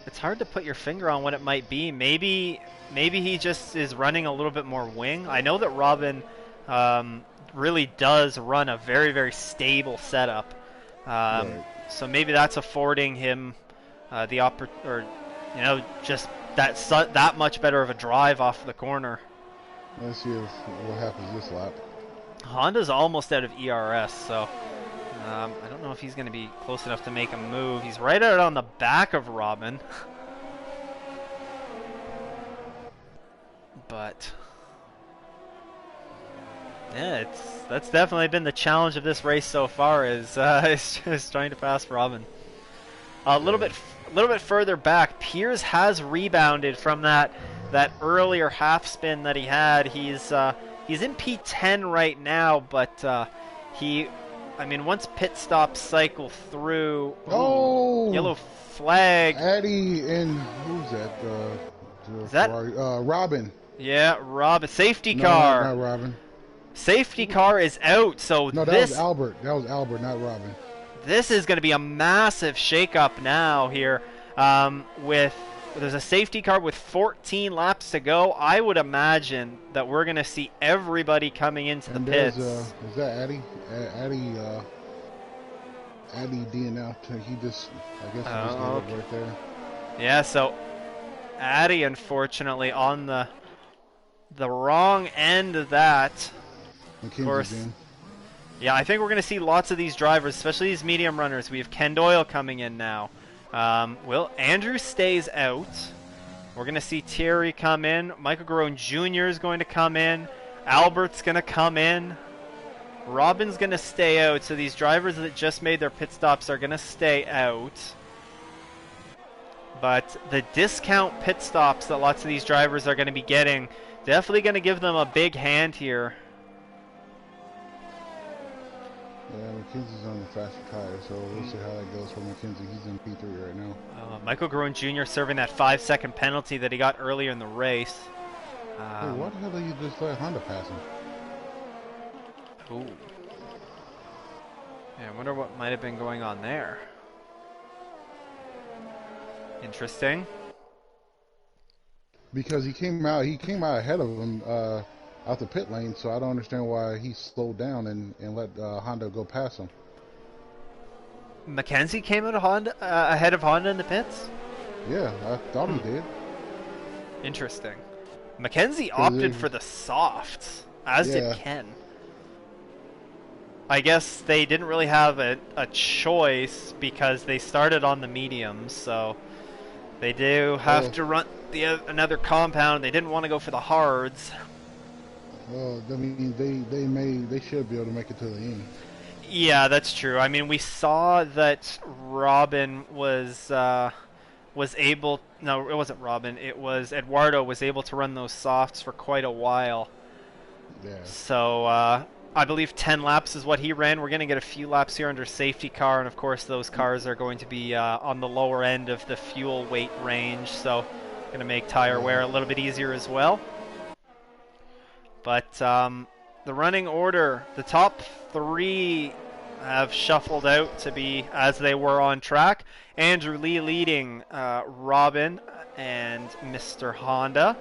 It's hard to put your finger on what it might be. Maybe he just is running a little bit more wing. I know that Robin really does run a very, very stable setup. Right. So maybe that's affording him or just that much better of a drive off the corner. Let's see what happens this lap. Honda's almost out of ERS, so I don't know if he's going to be close enough to make a move. He's right out on the back of Robin. But yeah, that's definitely been the challenge of this race so far is just trying to pass Robin. A little bit further back, Piers has rebounded from that earlier half spin that he had. He's in P10 right now, but once pit stops cycle through, yellow flag. Addy and who's that? Is that Robin? Yeah, Robin. Safety car. No, not Robin. Safety car is out. So no, that was Albert. That was Albert, not Robin. This is going to be a massive shakeup now here. There's a safety car with 14 laps to go. I would imagine that we're going to see everybody coming into the pits. Is that Addy? Addy DNF. He just, I guess, he just gave up right there. Yeah, so Addy, unfortunately, on the wrong end of that. Of course. Yeah, I think we're going to see lots of these drivers, especially these medium runners. We have Ken Doyle coming in now. Andrew stays out. We're going to see Thierry come in. Michael Garone Jr. is going to come in. Albert's going to come in. Robin's going to stay out. So these drivers that just made their pit stops are going to stay out. But the discount pit stops that lots of these drivers are going to be getting, definitely going to give them a big hand here. Yeah, McKenzie's on the faster tire, so we'll see how that goes for McKenzie. He's in P3 right now. Michael Garone Jr. serving that 5-second penalty that he got earlier in the race. Hey, why the hell did you just let Honda pass him? Ooh. Yeah, I wonder what might have been going on there. Interesting. Because he came out ahead of him out the pit lane, so I don't understand why he slowed down and let Honda go past him. Mackenzie came out of ahead of Honda in the pits? Yeah, I thought he did. Interesting. Mackenzie opted for the softs, as did Ken. I guess they didn't really have a choice because they started on the mediums, so they do have to run another compound. They didn't want to go for the hards. Well, I mean, they should be able to make it to the end. Yeah, that's true. I mean, we saw that Robin was able. No, it wasn't Robin. It was Eduardo was able to run those softs for quite a while. Yeah. So I believe 10 laps is what he ran. We're going to get a few laps here under safety car, and of course those cars are going to be on the lower end of the fuel weight range, so going to make tire wear a little bit easier as well. But the running order, the top three have shuffled out to be as they were on track. Andrew Lee leading Robin and Mr. Honda.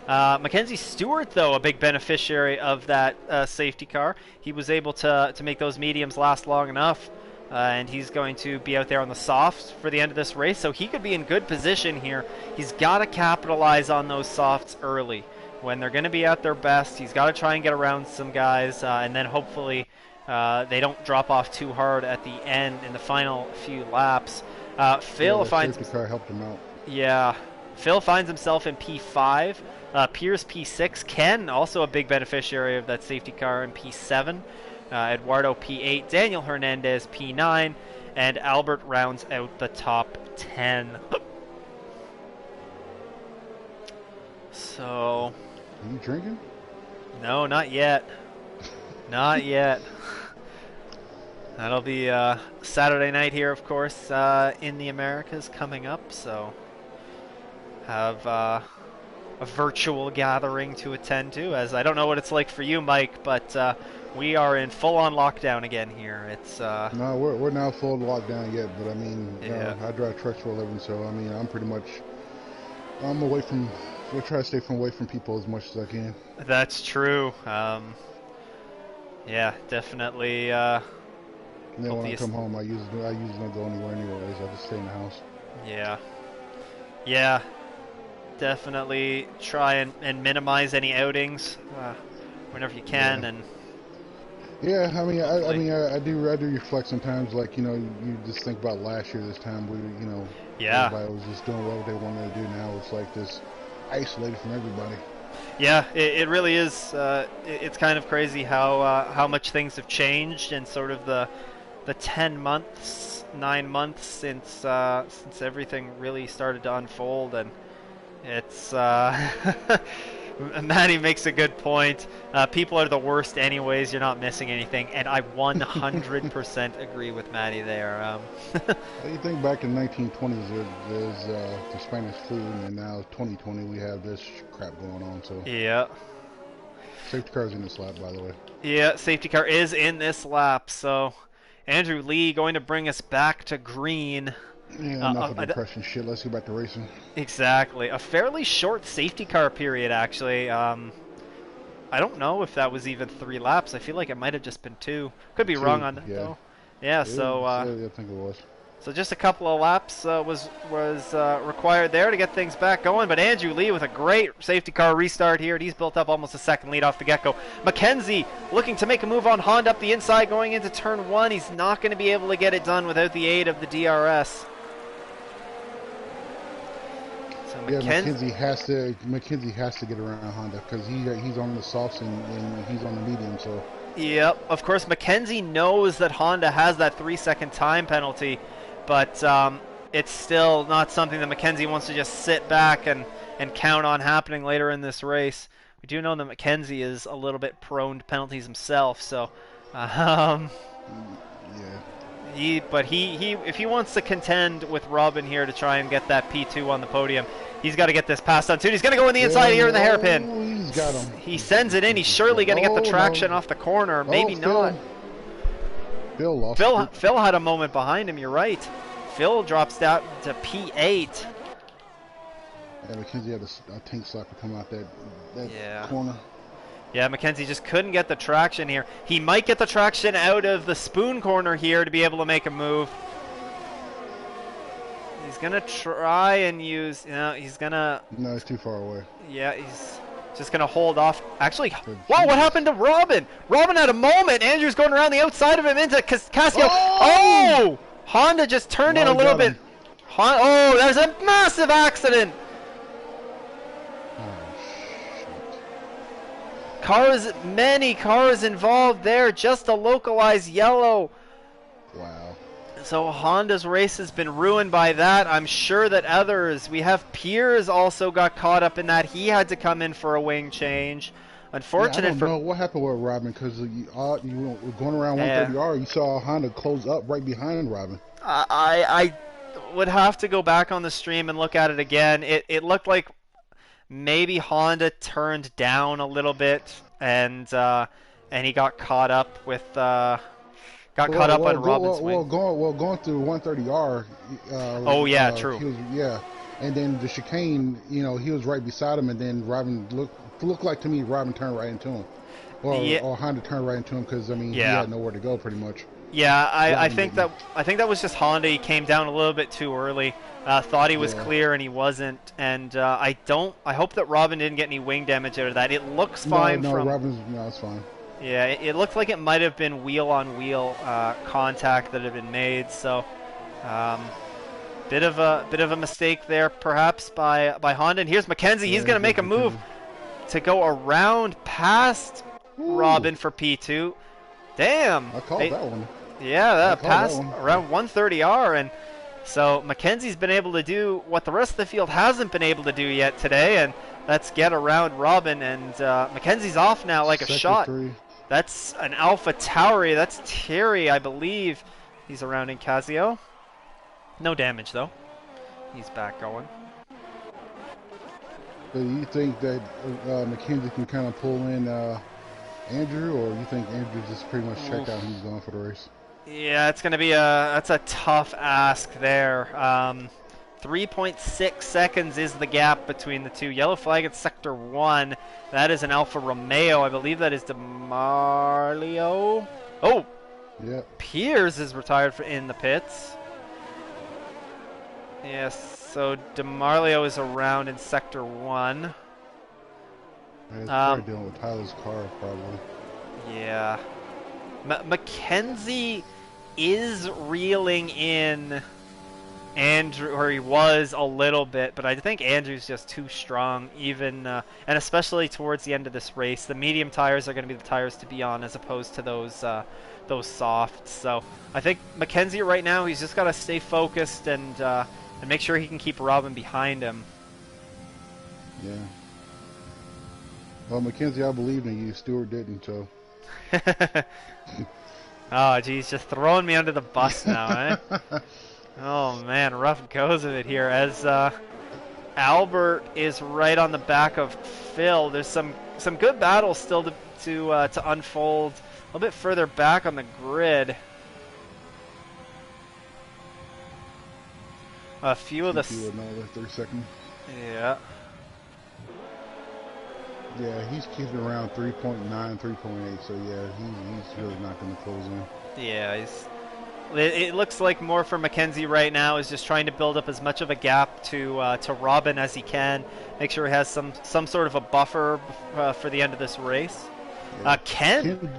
Mackenzie Stewart, though, a big beneficiary of that safety car. He was able to make those mediums last long enough, and he's going to be out there on the softs for the end of this race, so he could be in good position here. He's got to capitalize on those softs early. When they're going to be at their best, he's got to try and get around some guys, and then hopefully They don't drop off too hard at the end in the final few laps. Yeah, Phil that finds, safety car helped him out. yeah, Phil finds himself in P5. Pierce P6. Ken, also a big beneficiary of that safety car, in P7. Eduardo P8. Daniel Hernandez P9. And Albert rounds out the top 10. So, Are you drinking? no, not yet. Not yet. That'll be Saturday night here, of course, in the Americas coming up. So, have a virtual gathering to attend to, as I don't know what it's like for you, Mike, but we are in full-on lockdown again here. It's No, we're not full lockdown yet, but I mean, yeah, I drive trucks for a living, so I mean, I'm away from. We'll try to stay away from people as much as I can. that's true. Yeah, definitely. And then Hope when I these, come home, I usually don't go anywhere anyways. I just stay in the house. yeah, yeah, definitely try and minimize any outings whenever you can, Yeah. and Yeah, I mean, hopefully, I do reflect sometimes. Like you just think about last year. This time yeah. everybody was just doing what they wanted to do. Now it's like this isolated from everybody. Yeah, it really is. It's kind of crazy how much things have changed in sort of the 10 months, 9 months since everything really started to unfold, and it's Maddie makes a good point. People are the worst anyways. You're not missing anything, and I 100% agree with Maddie there. You think back in 1920s, there's the Spanish flu, and now 2020 we have this crap going on. So Yeah. safety cars in this lap, by the way. Yeah, safety car is in this lap, so Andrew Lee going to bring us back to green. Yeah, enough of depression shit. Let's get back to racing. Exactly. A fairly short safety car period, actually. I don't know if that was even 3 laps. I feel like it might have just been 2. Could be wrong 2, on that, yeah. though. Yeah, so I think it was. so just a couple of laps was required there to get things back going. But Andrew Lee with a great safety car restart here. He's built up almost a second lead off the get-go. McKenzie looking to make a move on Honda up the inside going into turn 1. He's not going to be able to get it done without the aid of the DRS. So McKenzie has to get around Honda because he's on the softs and he's on the medium. So yep, of course McKenzie knows that Honda has that 3-second time penalty, but it's still not something that McKenzie wants to just sit back and count on happening later in this race. We do know that McKenzie is a little bit prone to penalties himself, so yeah. he if he wants to contend with Robin here to try and get that P2 on the podium, he's got to get this passed on soon. He's going to go in the inside here in the hairpin. He's got him. He sends it in. He's surely going to get the traction off the corner. Maybe not. Phil lost. Phil had a moment behind him. You're right. Phil drops down to P8. Yeah, McKenzie had a tank slapper come out that corner. Yeah, McKenzie just couldn't get the traction here. He might get the traction out of the spoon corner here to be able to make a move. He's going to try and use, he's going to... No, it's too far away. Yeah, he's just going to hold off. Actually, whoa, what happened to Robin? Robin had a moment. Andrew's going around the outside of him into Casio. Oh! Honda just turned in a little bit. Oh, there's a massive accident. Many cars involved there, just a localized yellow. Wow. So Honda's race has been ruined by that. I'm sure that others, we have Piers also got caught up in that. He had to come in for a wing change. Unfortunate I don't know what happened with Robin because you were going around 130R. You saw Honda close up right behind Robin. I would have to go back on the stream and look at it again. It looked like maybe Honda turned down a little bit and he got caught up with on Robin's wing. Going through 130R. Oh yeah, true. And then the chicane, he was right beside him, and then Robin looked like to me Robin turned right into him, or Honda turned right into him because he had nowhere to go pretty much. Yeah, I think that was just Honda. He came down a little bit too early. Thought he was clear and he wasn't. And I hope that Robin didn't get any wing damage out of that. It looks fine. No, Robin's it's fine. Yeah, it looked like it might have been wheel-on-wheel contact that had been made. So, um, bit of a mistake there, perhaps by Honda. And here's McKenzie. He's There going to goes make a move McKenzie. to go around past Woo! Robin for P2. Damn. I called Hey, that one. yeah, I that called that passed one. around 130R, and so McKenzie's been able to do what the rest of the field hasn't been able to do yet today, and that's get around Robin. And McKenzie's off now like a Sector shot. 3. That's an Alpha Tauri. That's Terry, I believe. He's around in Casio. No damage though. He's back going. Do you think that McKenzie can kind of pull in Andrew, or you think Andrew just pretty much checked out and he's going for the race? Yeah, it's gonna be that's a tough ask there. 3.6 seconds is the gap between the two. Yellow flag at sector 1. That is an Alfa Romeo. I believe that is DeMarlio. Oh, Yep. Piers is retired in the pits. Yes, so DeMarlio is around in sector 1. He's probably Um, dealing with Tyler's car, probably. yeah. Mackenzie is reeling in Andrew, or he was a little bit, but I think Andrew's just too strong, even and especially towards the end of this race. The medium tires are going to be the tires to be on, as opposed to those softs. So I think Mackenzie right now, he's just got to stay focused and make sure he can keep Robin behind him. Yeah. Well, Mackenzie, I believed in you. Stewart didn't, so. Oh, geez, just throwing me under the bus now, eh? Oh man, rough goes of it here as Albert is right on the back of Phil. There's some good battles still to unfold a little bit further back on the grid. A few of the CP another 30 seconds. yeah. Yeah, he's keeping around 3.9, 3.8, so yeah, he's really not going to close in. Yeah, it looks like more for Mackenzie right now is just trying to build up as much of a gap to Robin as he can. Make sure he has some sort of a buffer for the end of this race. Yeah. Ken.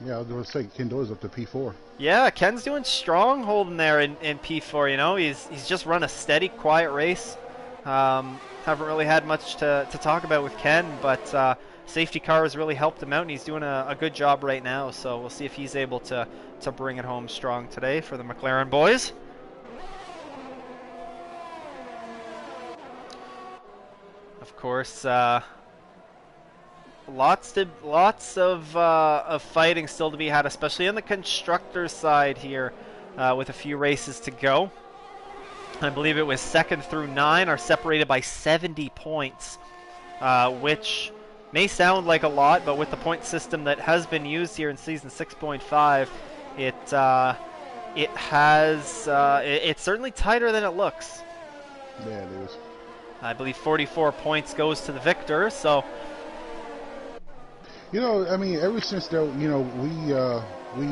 Yeah, I was going to say, Ken Doyle's up to P4. Yeah, Ken's doing strong holding there in P4. You know, he's just run a steady, quiet race. Haven't really had much to talk about with Ken, but safety car has really helped him out, and he's doing a good job right now. So we'll see if he's able to bring it home strong today for the McLaren boys. Of course, lots of fighting still to be had, especially on the constructor side here, with a few races to go. I believe it was 2nd through 9 are separated by 70 points, which may sound like a lot, but with the point system that has been used here in season 6.5, it's certainly tighter than it looks. Yeah, it is. I believe 44 points goes to the victor. So, you know, I mean, ever since that, you know, we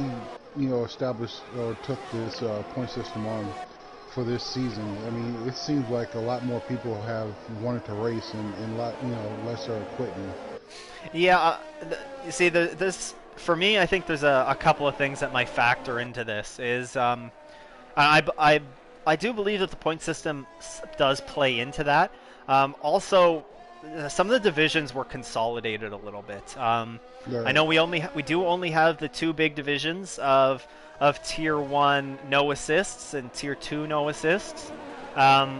established or took this point system on for this season. I mean, it seems like a lot more people have wanted to race and lot, less are quitting. yeah, you see, this for me, I think there's a couple of things that might factor into this. Is I do believe that the point system does play into that. Also, some of the divisions were consolidated a little bit. Right. I know we do only have the two big divisions of Tier 1 no assists and Tier 2 no assists,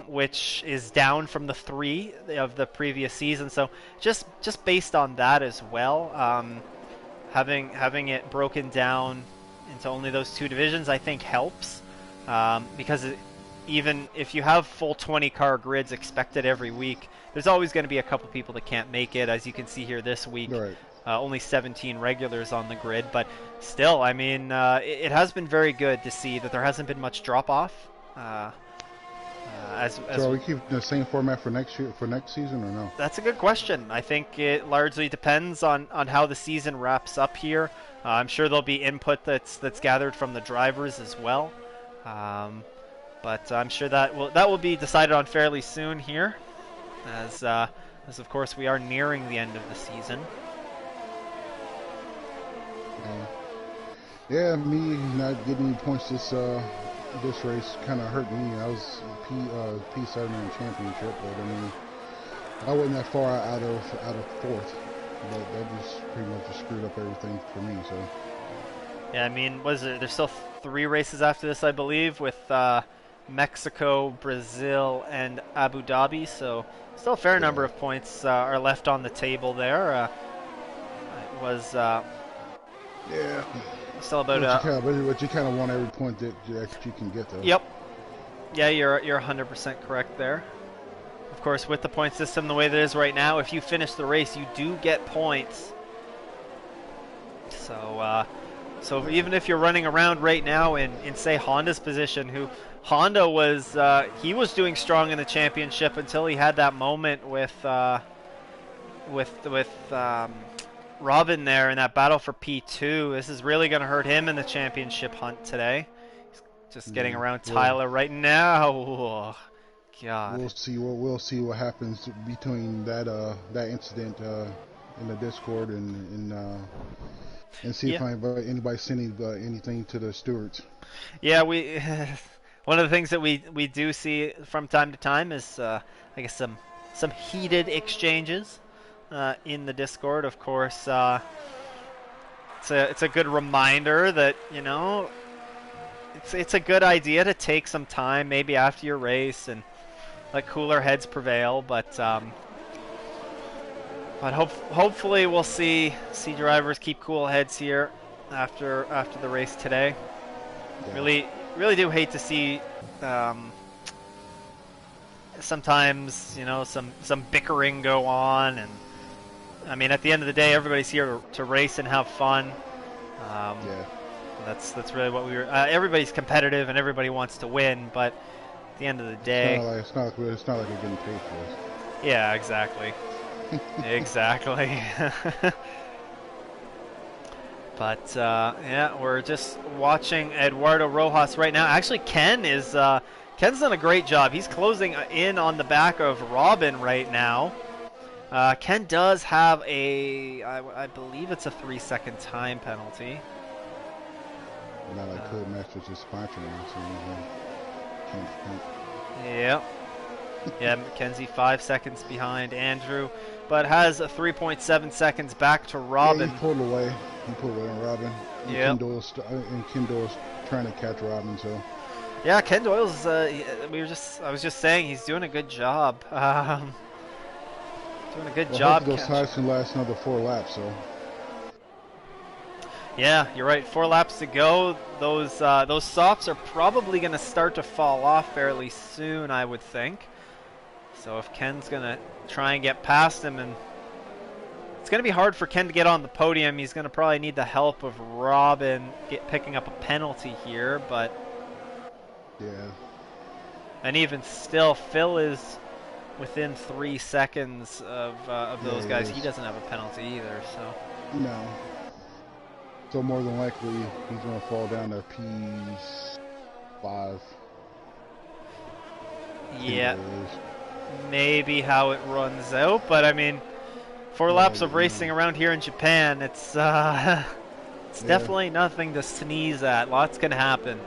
which is down from the 3 of the previous season. So just based on that as well, having it broken down into only those two divisions, I think helps, because even if you have full 20 car grids expected every week, there's always going to be a couple people that can't make it. As you can see here this week, Right. only 17 regulars on the grid, but still, I mean, it has been very good to see that there hasn't been much drop off. So are we keep the same format for next year, for next season, or no? That's a good question. I think it largely depends on how the season wraps up here. I'm sure there'll be input that's gathered from the drivers as well. But I'm sure that will be decided on fairly soon here, as of course we are nearing the end of the season. Uh, yeah, me not getting any points this race kind of hurt me. I was P7 in the championship, but I mean I wasn't that far out of fourth. But that just pretty much just screwed up everything for me. So Yeah, I mean, was there? There's still 3 races after this, I believe, with Mexico, Brazil, and Abu Dhabi. So still a fair number yeah, of points are left on the table there. It was yeah. still about But you kind of want every point that you can get though. Yep. Yeah, you're 100% correct there. Of course, with the point system the way that it is right now, if you finish the race, you do get points. So even if you're running around right now in say Honda's position, who Honda was he was doing strong in the championship until he had that moment with Robin there in that battle for P2. This is really going to hurt him in the championship hunt today. He's just getting Yeah. around Well, Tyler right now. Oh, God. we'll see what happens between that incident in the Discord and see Yeah. if anybody sending anything to the stewards. Yeah, we one of the things that we do see from time to time is I guess some heated exchanges in the Discord. Of course, it's a good reminder that it's a good idea to take some time, maybe after your race, and let cooler heads prevail. But hopefully we'll see drivers keep cool heads here after the race today. Yeah. Really do hate to see sometimes some bickering go on, and I mean at the end of the day everybody's here to race and have fun. Um, Yeah. that's really what we were. Everybody's competitive and everybody wants to win, but at the end of the day, It's not like we're getting paid for this. yeah, exactly, exactly. But yeah, we're just watching Eduardo Rojas right now. Actually, Ken's done a great job. He's closing in on the back of Robin right now. Ken does have I believe it's a 3-second time penalty. Not like Codemasters just sponsoring us, so can't. Yeah. Yeah, Mackenzie 5 seconds behind Andrew, but has a 3.7 seconds back to Robin. Yeah, he pulled away. He pulled away on Robin. Yeah. Ken Doyle's trying to catch Robin, so. Yeah, Ken Doyle's. I was just saying he's doing a good job. Doing a good job. Hopefully those tires can last another 4 laps, so. Yeah, you're right. 4 laps to go. Those softs are probably going to start to fall off fairly soon, I would think. So if Ken's going to try and get past him, and it's going to be hard for Ken to get on the podium. He's going to probably need the help of Robin picking up a penalty here, but yeah. And even still, Phil is within 3 seconds of those guys. He doesn't have a penalty either, so. No. So more than likely, he's going to fall down to P5. Yeah. Maybe how it runs out, but I mean, 4 laps of racing around here in Japan, it's definitely nothing to sneeze at. Lots can happen.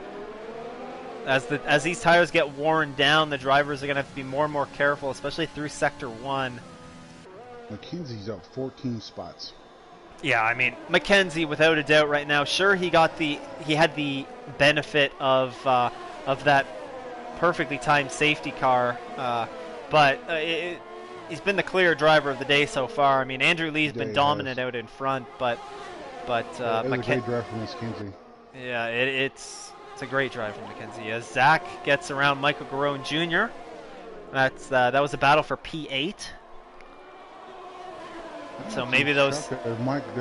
As these tires get worn down, the drivers are going to have to be more and more careful, especially through Sector 1. McKenzie's up 14 spots. Yeah, I mean, Mackenzie, without a doubt, right now. Sure, he had the benefit of that perfectly timed safety car, but he's been the clear driver of the day so far. I mean, Andrew Lee's been dominant out in front, but it was a great drive from Mackenzie. Yeah, it's a great drive from Mackenzie. As Zach gets around Michael Garone Jr., that was a battle for P8. So maybe those. Their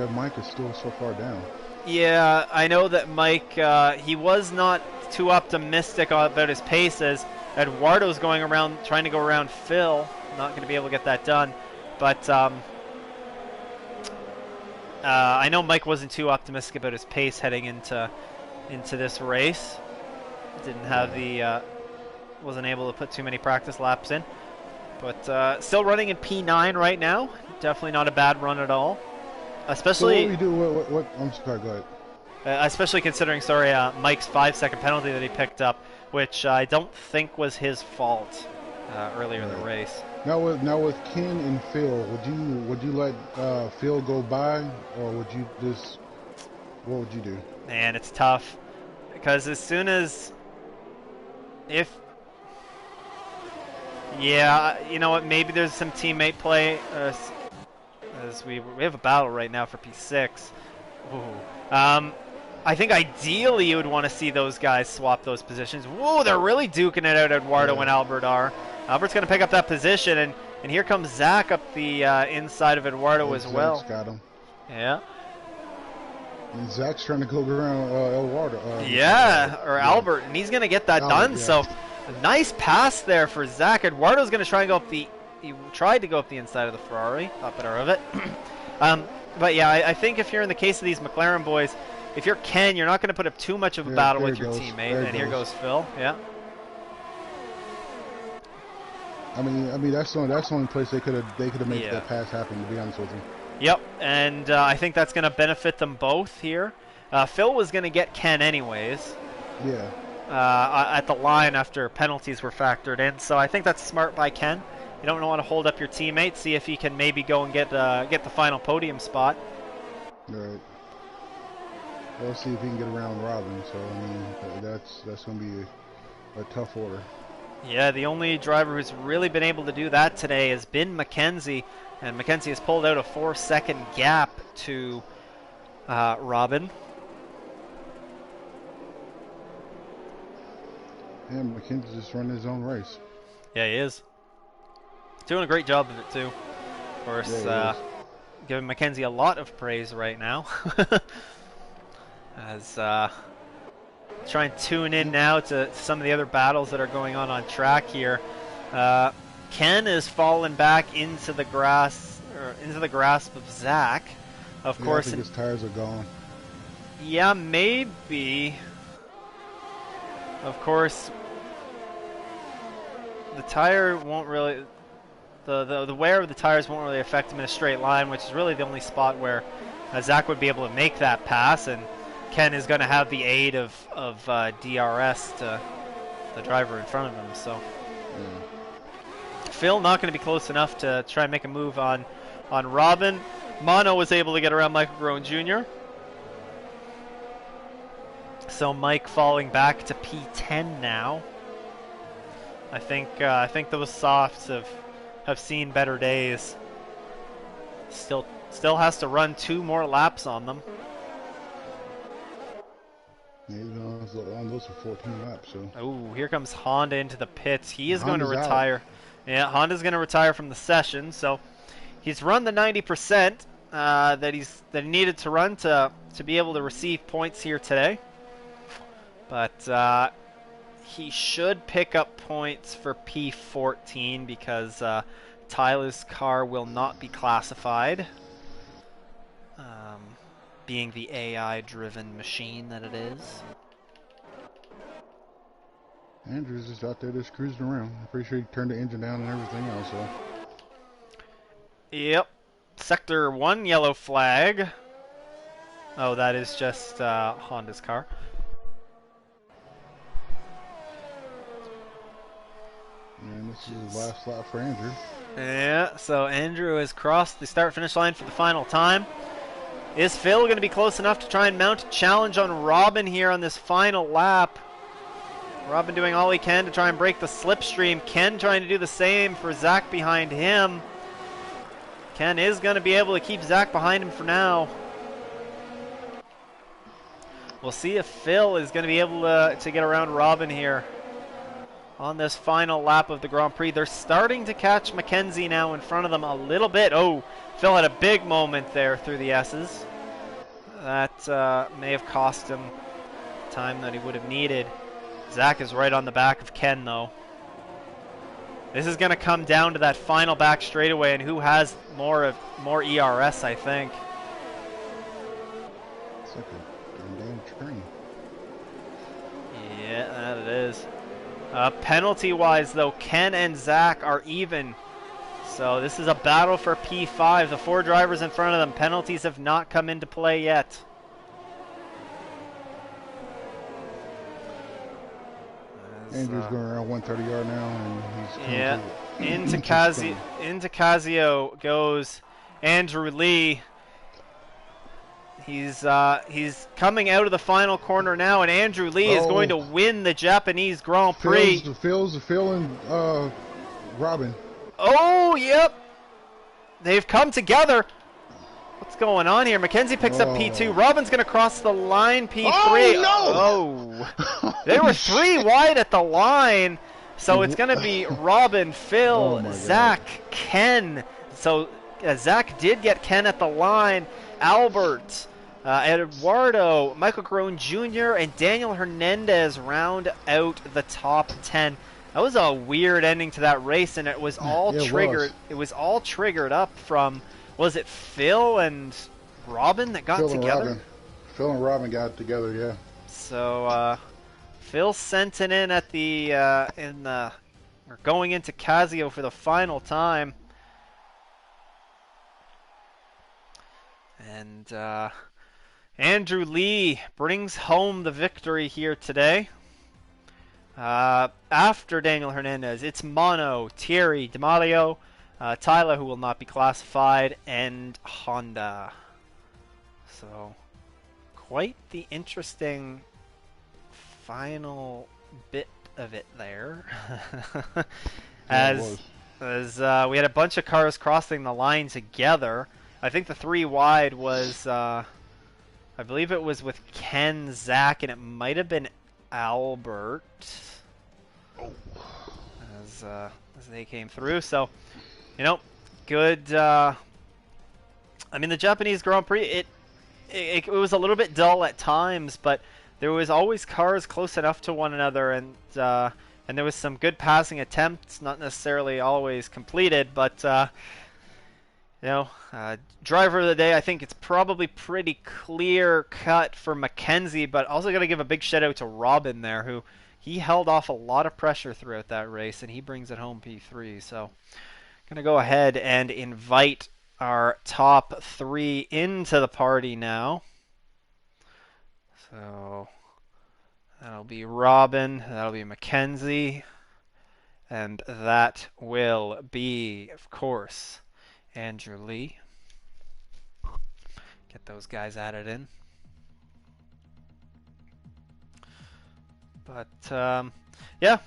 mic is still so far down. Yeah, I know that Mike. He was not too optimistic about his pace as Eduardo's going around, trying to go around Phil. Not going to be able to get that done, but I know Mike wasn't too optimistic about his pace heading into this race. Didn't have wasn't able to put too many practice laps in, but still running in P9 right now. Definitely not a bad run at all. So what especially we do? What? I'm sorry. Go ahead. especially considering, sorry, Mike's 5-second penalty that he picked up, which I don't think was his fault earlier in the Right. race. Now with Ken and Phil, would you let Phil go by, or would you just what would you do? Man, it's tough because as soon as if yeah, you know what? Maybe there's some teammate play as we have a battle right now for P6. Ooh. I think ideally you would want to see those guys swap those positions. Whoa, they're really duking it out. Eduardo Yeah. and Albert are. Albert's going to pick up that position, and here comes Zach up the inside of Eduardo Yeah, as Zach's well. got him. Yeah. And Zach's trying to go around El Water. Yeah, or Yeah. Albert, and he's going to get that Albert. done. Yeah. So, a nice pass there for Zach. Eduardo's going to try and go up the. He tried to go up the inside of the Ferrari. Thought better of it. But yeah, I think if you're in the case of these McLaren boys, if you're Ken, you're not going to put up too much of a battle There with it your goes. teammate. There it And here goes. goes Phil. Yeah. I mean that's the only place they could have made Yeah. that pass happen. To be honest with you. Yep. And I think that's going to benefit them both here. Phil was going to get Ken anyways. Yeah. At the line after penalties were factored in. So I think that's smart by Ken. You don't want to hold up your teammate. See if he can maybe go and get the final podium spot. All right. We'll see if he can get around Robin. So I mean, that's going to be a tough order. Yeah, the only driver who's really been able to do that today has been Mackenzie, and Mackenzie has pulled out a 4-second gap to Robin. And McKenzie just running his own race. Yeah, he is. Doing a great job of it, too. Of course, Yeah, he is. giving Mackenzie a lot of praise right now. As try and tune in now to some of the other battles that are going on track here. Ken is falling back into the grass, or into the grasp of Zach. Of Yeah, I course, think his tires are gone. yeah, maybe. Of course, the tire won't really. The wear of the tires won't really affect him in a straight line, which is really the only spot where Zach would be able to make that pass, and Ken is going to have the aid of DRS to the driver in front of him. So Yeah. Phil not going to be close enough to try and make a move on Robin. Mono was able to get around Michael Groen Jr. So Mike falling back to P10 now. I think those softs have seen better days. Still has to run 2 more laps on them. Yeah, he's been on those for 14 laps. So. Oh, here comes Honda into the pits. He is going to Honda's retire. out. Yeah, Honda's going to retire from the session. So he's run the 90% that he needed to run to be able to receive points here today. But he should pick up points for P14 because Tyler's car will not be classified, being the AI-driven machine that it is. Andrew's just out there just cruising around. I'm pretty sure he turned the engine down and everything else. So. Yep. Sector 1 yellow flag. Oh, that is just Honda's car. And this is the last lap for Andrew. Yeah, so Andrew has crossed the start-finish line for the final time. Is Phil going to be close enough to try and mount a challenge on Robin here on this final lap? Robin doing all he can to try and break the slipstream. Ken trying to do the same for Zach behind him. Ken is going to be able to keep Zach behind him for now. We'll see if Phil is going to be able to get around Robin here on this final lap of the Grand Prix. They're starting to catch Mackenzie now in front of them a little bit. Oh, Phil had a big moment there through the S's. That may have cost him time that he would have needed. Zach is right on the back of Ken, though. This is going to come down to that final back straightaway and who has more ERS, I think. It's like a damn train. Yeah, that it is. Penalty-wise, though, Ken and Zach are even. So this is a battle for P5. The 4 drivers in front of them. Penalties have not come into play yet. As, Andrew's going around 130 yard now, and he's yeah, coming to to sprint. into Casio goes Andrew Lee. He's coming out of the final corner now, and Andrew Lee is going to Oh, win the Japanese Grand Prix. Phil and Robin. Oh, yep. They've come together. What's going on here? Mackenzie picks up P2. Oh. Robin's going to cross the line, P3. Oh, Oh. no! They were 3 wide at the line. So it's going to be Robin, Oh Phil, my Zach, God. Ken. So Zach did get Ken at the line. Albert, Eduardo, Michael Crone Jr., and Daniel Hernandez round out the top 10. That was a weird ending to that race, and it was all Yeah, it triggered. was. It was all triggered up from, was it Phil and Robin that got Phil and together? Robin. Phil and Robin got together, yeah. So Phil sent it in at the we're going into Casio for the final time, and Andrew Lee brings home the victory here today. After Daniel Hernandez, it's Mono, Thierry, D'Amalio, Tyler, who will not be classified, and Honda. So, quite the interesting final bit of it there. Yeah, it as was. as we had a bunch of cars crossing the line together. I think the 3 wide was, I believe it was with Ken, Zach, and it might have been Albert as they came through. So, good. I mean, the Japanese Grand Prix, it was a little bit dull at times, but there was always cars close enough to one another, and there was some good passing attempts, not necessarily always completed, but driver of the day, I think it's probably pretty clear cut for Mackenzie, but also got to give a big shout out to Robin there, who he held off a lot of pressure throughout that race, and he brings it home P3. So, gonna go ahead and invite our top 3 into the party now. So that'll be Robin, that'll be Mackenzie, and that will be, of course, Andrew Lee. Get those guys added in. But yeah,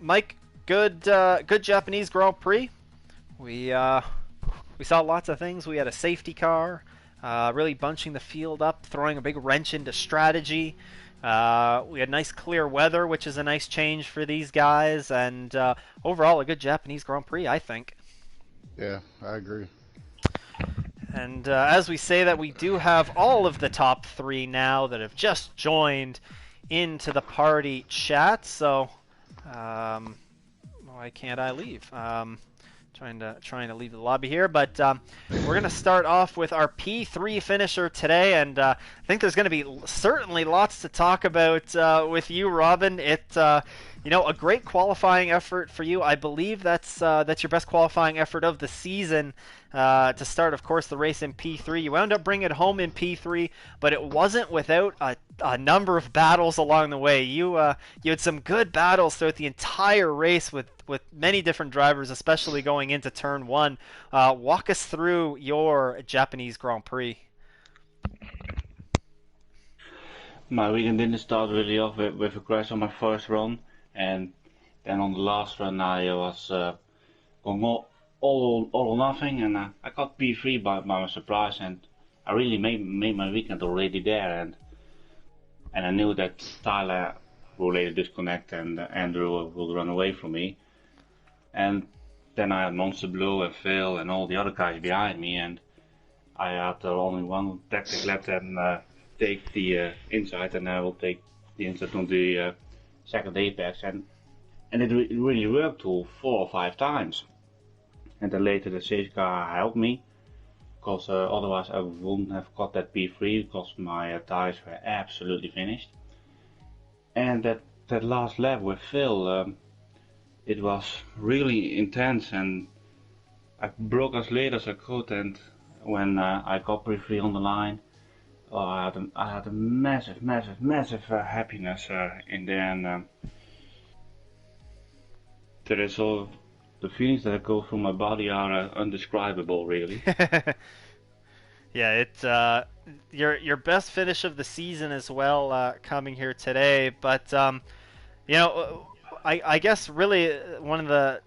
Mike, good Japanese Grand Prix. We saw lots of things. We had a safety car, really bunching the field up, throwing a big wrench into strategy. We had nice clear weather, which is a nice change for these guys, and overall a good Japanese Grand Prix, I think. Yeah, I agree. And as we say that, we do have all of the top 3 now that have just joined into the party chat. So why can't I leave? Trying to leave the lobby here, but we're gonna start off with our P3 finisher today, and I think there's gonna be certainly lots to talk about with you, Robin. A great qualifying effort for you. I believe that's your best qualifying effort of the season to start, of course, the race in P3. You wound up bringing it home in P3, but it wasn't without a number of battles along the way. You had some good battles throughout the entire race with many different drivers, especially going into turn 1. Walk us through your Japanese Grand Prix. My weekend didn't start really off with a crash on my first run, and then on the last run I was going all or nothing, and I got P3 by my surprise, and I really made my weekend already there, and I knew that Tyler will later disconnect and Andrew will run away from me, and then I had Monster Blue and Phil and all the other guys behind me, and I had only one tactic left and take the inside, and I will take the inside on the second apex, and it really worked to 4 or 5 times. And then later the safety car helped me, because otherwise I wouldn't have got that P3, because my tires were absolutely finished. And that last lap with Phil, it was really intense, and I broke as late as I could, and when I got briefly on the line, oh, I had a massive, massive, massive happiness in there, and there is all the feelings that go through my body are undescribable, really. Yeah, it's your best finish of the season as well, coming here today. But you know, I guess really one of the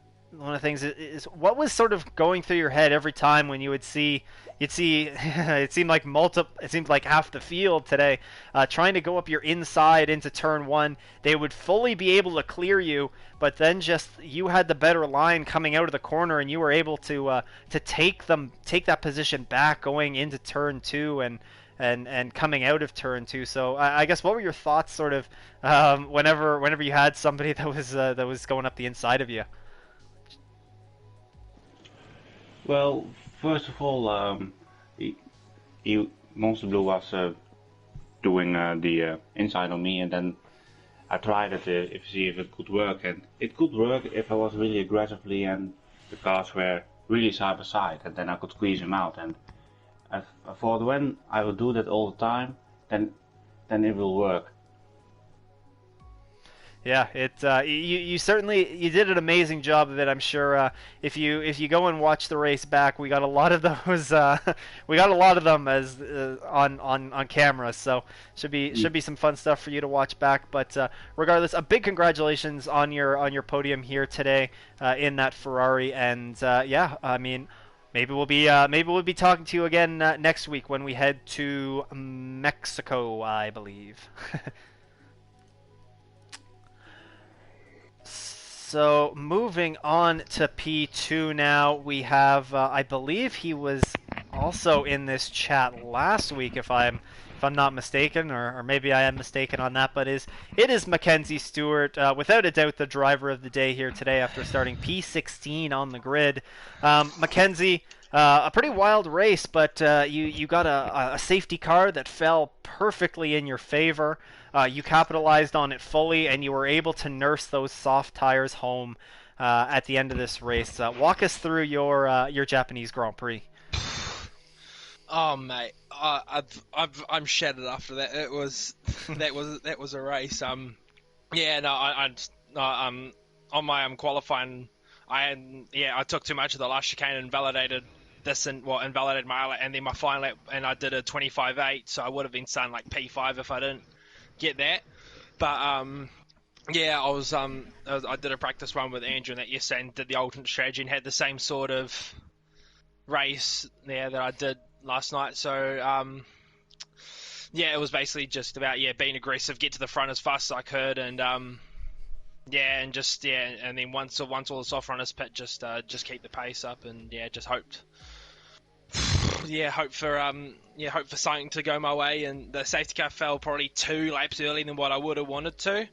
things is what was sort of going through your head every time when you'd see it seemed like half the field today trying to go up your inside into turn one. They would fully be able to clear you, but then just you had the better line coming out of the corner, and you were able to take that position back going into turn two and coming out of turn two. So I guess what were your thoughts, sort of, whenever you had somebody that was going up the inside of you? Well, first of all, he, Monster Blue was doing the inside on me, and then I tried it if see if it could work, and it could work if I was really aggressively and the cars were really side by side, and then I could squeeze him out. And I thought when I will do that all the time, then it will work. Yeah, you certainly you did an amazing job of it. I'm sure if you go and watch the race back, we got a lot of those we got a lot of them as on camera. So Mm. should be some fun stuff for you to watch back. But regardless, a big congratulations on your podium here today in that Ferrari. And yeah, I mean. Maybe we'll be talking to you again next week when we head to Mexico, I believe. So moving on to P2 now, we have I believe he was also in this chat last week, if I'm not mistaken, or maybe I am mistaken on that. But it is Mackenzie Stewart, without a doubt the driver of the day here today after starting P16 on the grid. Mackenzie, a pretty wild race, but you got a safety car that fell perfectly in your favor. You capitalized on it fully, and you were able to nurse those soft tires home at the end of this race. Walk us through your Japanese Grand Prix. Oh mate, I'm shattered after that. It was that was a race. Yeah, no, no, on my qualifying, I took too much of the last chicane and validated this and invalidated my, and then my final lap, and I did a 25.8, so I would have been saying like P5 if I didn't get that. But yeah, I did a practice run with Andrew and that yesterday and did the alternate strategy and had the same sort of race there that I did last night. So yeah, it was basically just about being aggressive, get to the front as fast as I could, and and then once all the soft runners pit, just keep the pace up, and just hoped. Hope for something to go my way, and the safety car fell probably 2 laps earlier than what I would have wanted to.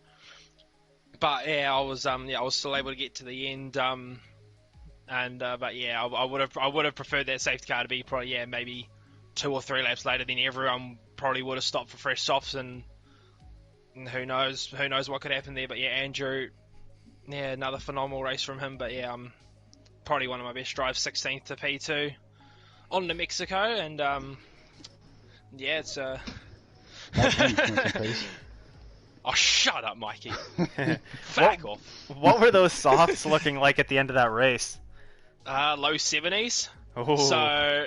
But I was still able to get to the end. I would have preferred that safety car to be probably maybe 2 or 3 laps later. Then everyone probably would have stopped for fresh softs, and who knows what could happen there. But Andrew, another phenomenal race from him. But probably one of my best drives, 16th to P2 on to Mexico, and it's Oh, shut up, Mikey. Back off. What were those softs looking like at the end of that race? Low 70s. Oh. So,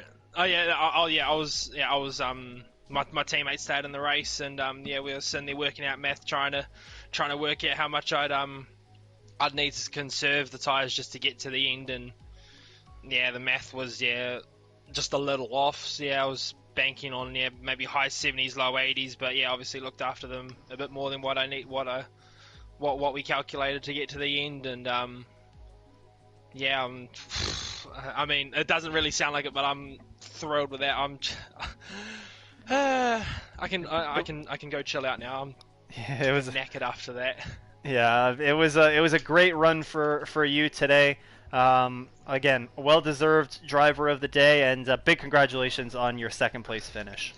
my teammates stayed in the race, and we were sitting there working out math, trying to work out how much I'd need to conserve the tires just to get to the end, and the math was just a little off. So I was banking on maybe high 70s, low 80s, but obviously looked after them a bit more than what I need, what we calculated to get to the end, and I mean, it doesn't really sound like it, but I'm thrilled with that. I can go chill out now. It was knackered after that. Yeah, it was a great run for you today. Again, well-deserved driver of the day, and big congratulations on your second place finish.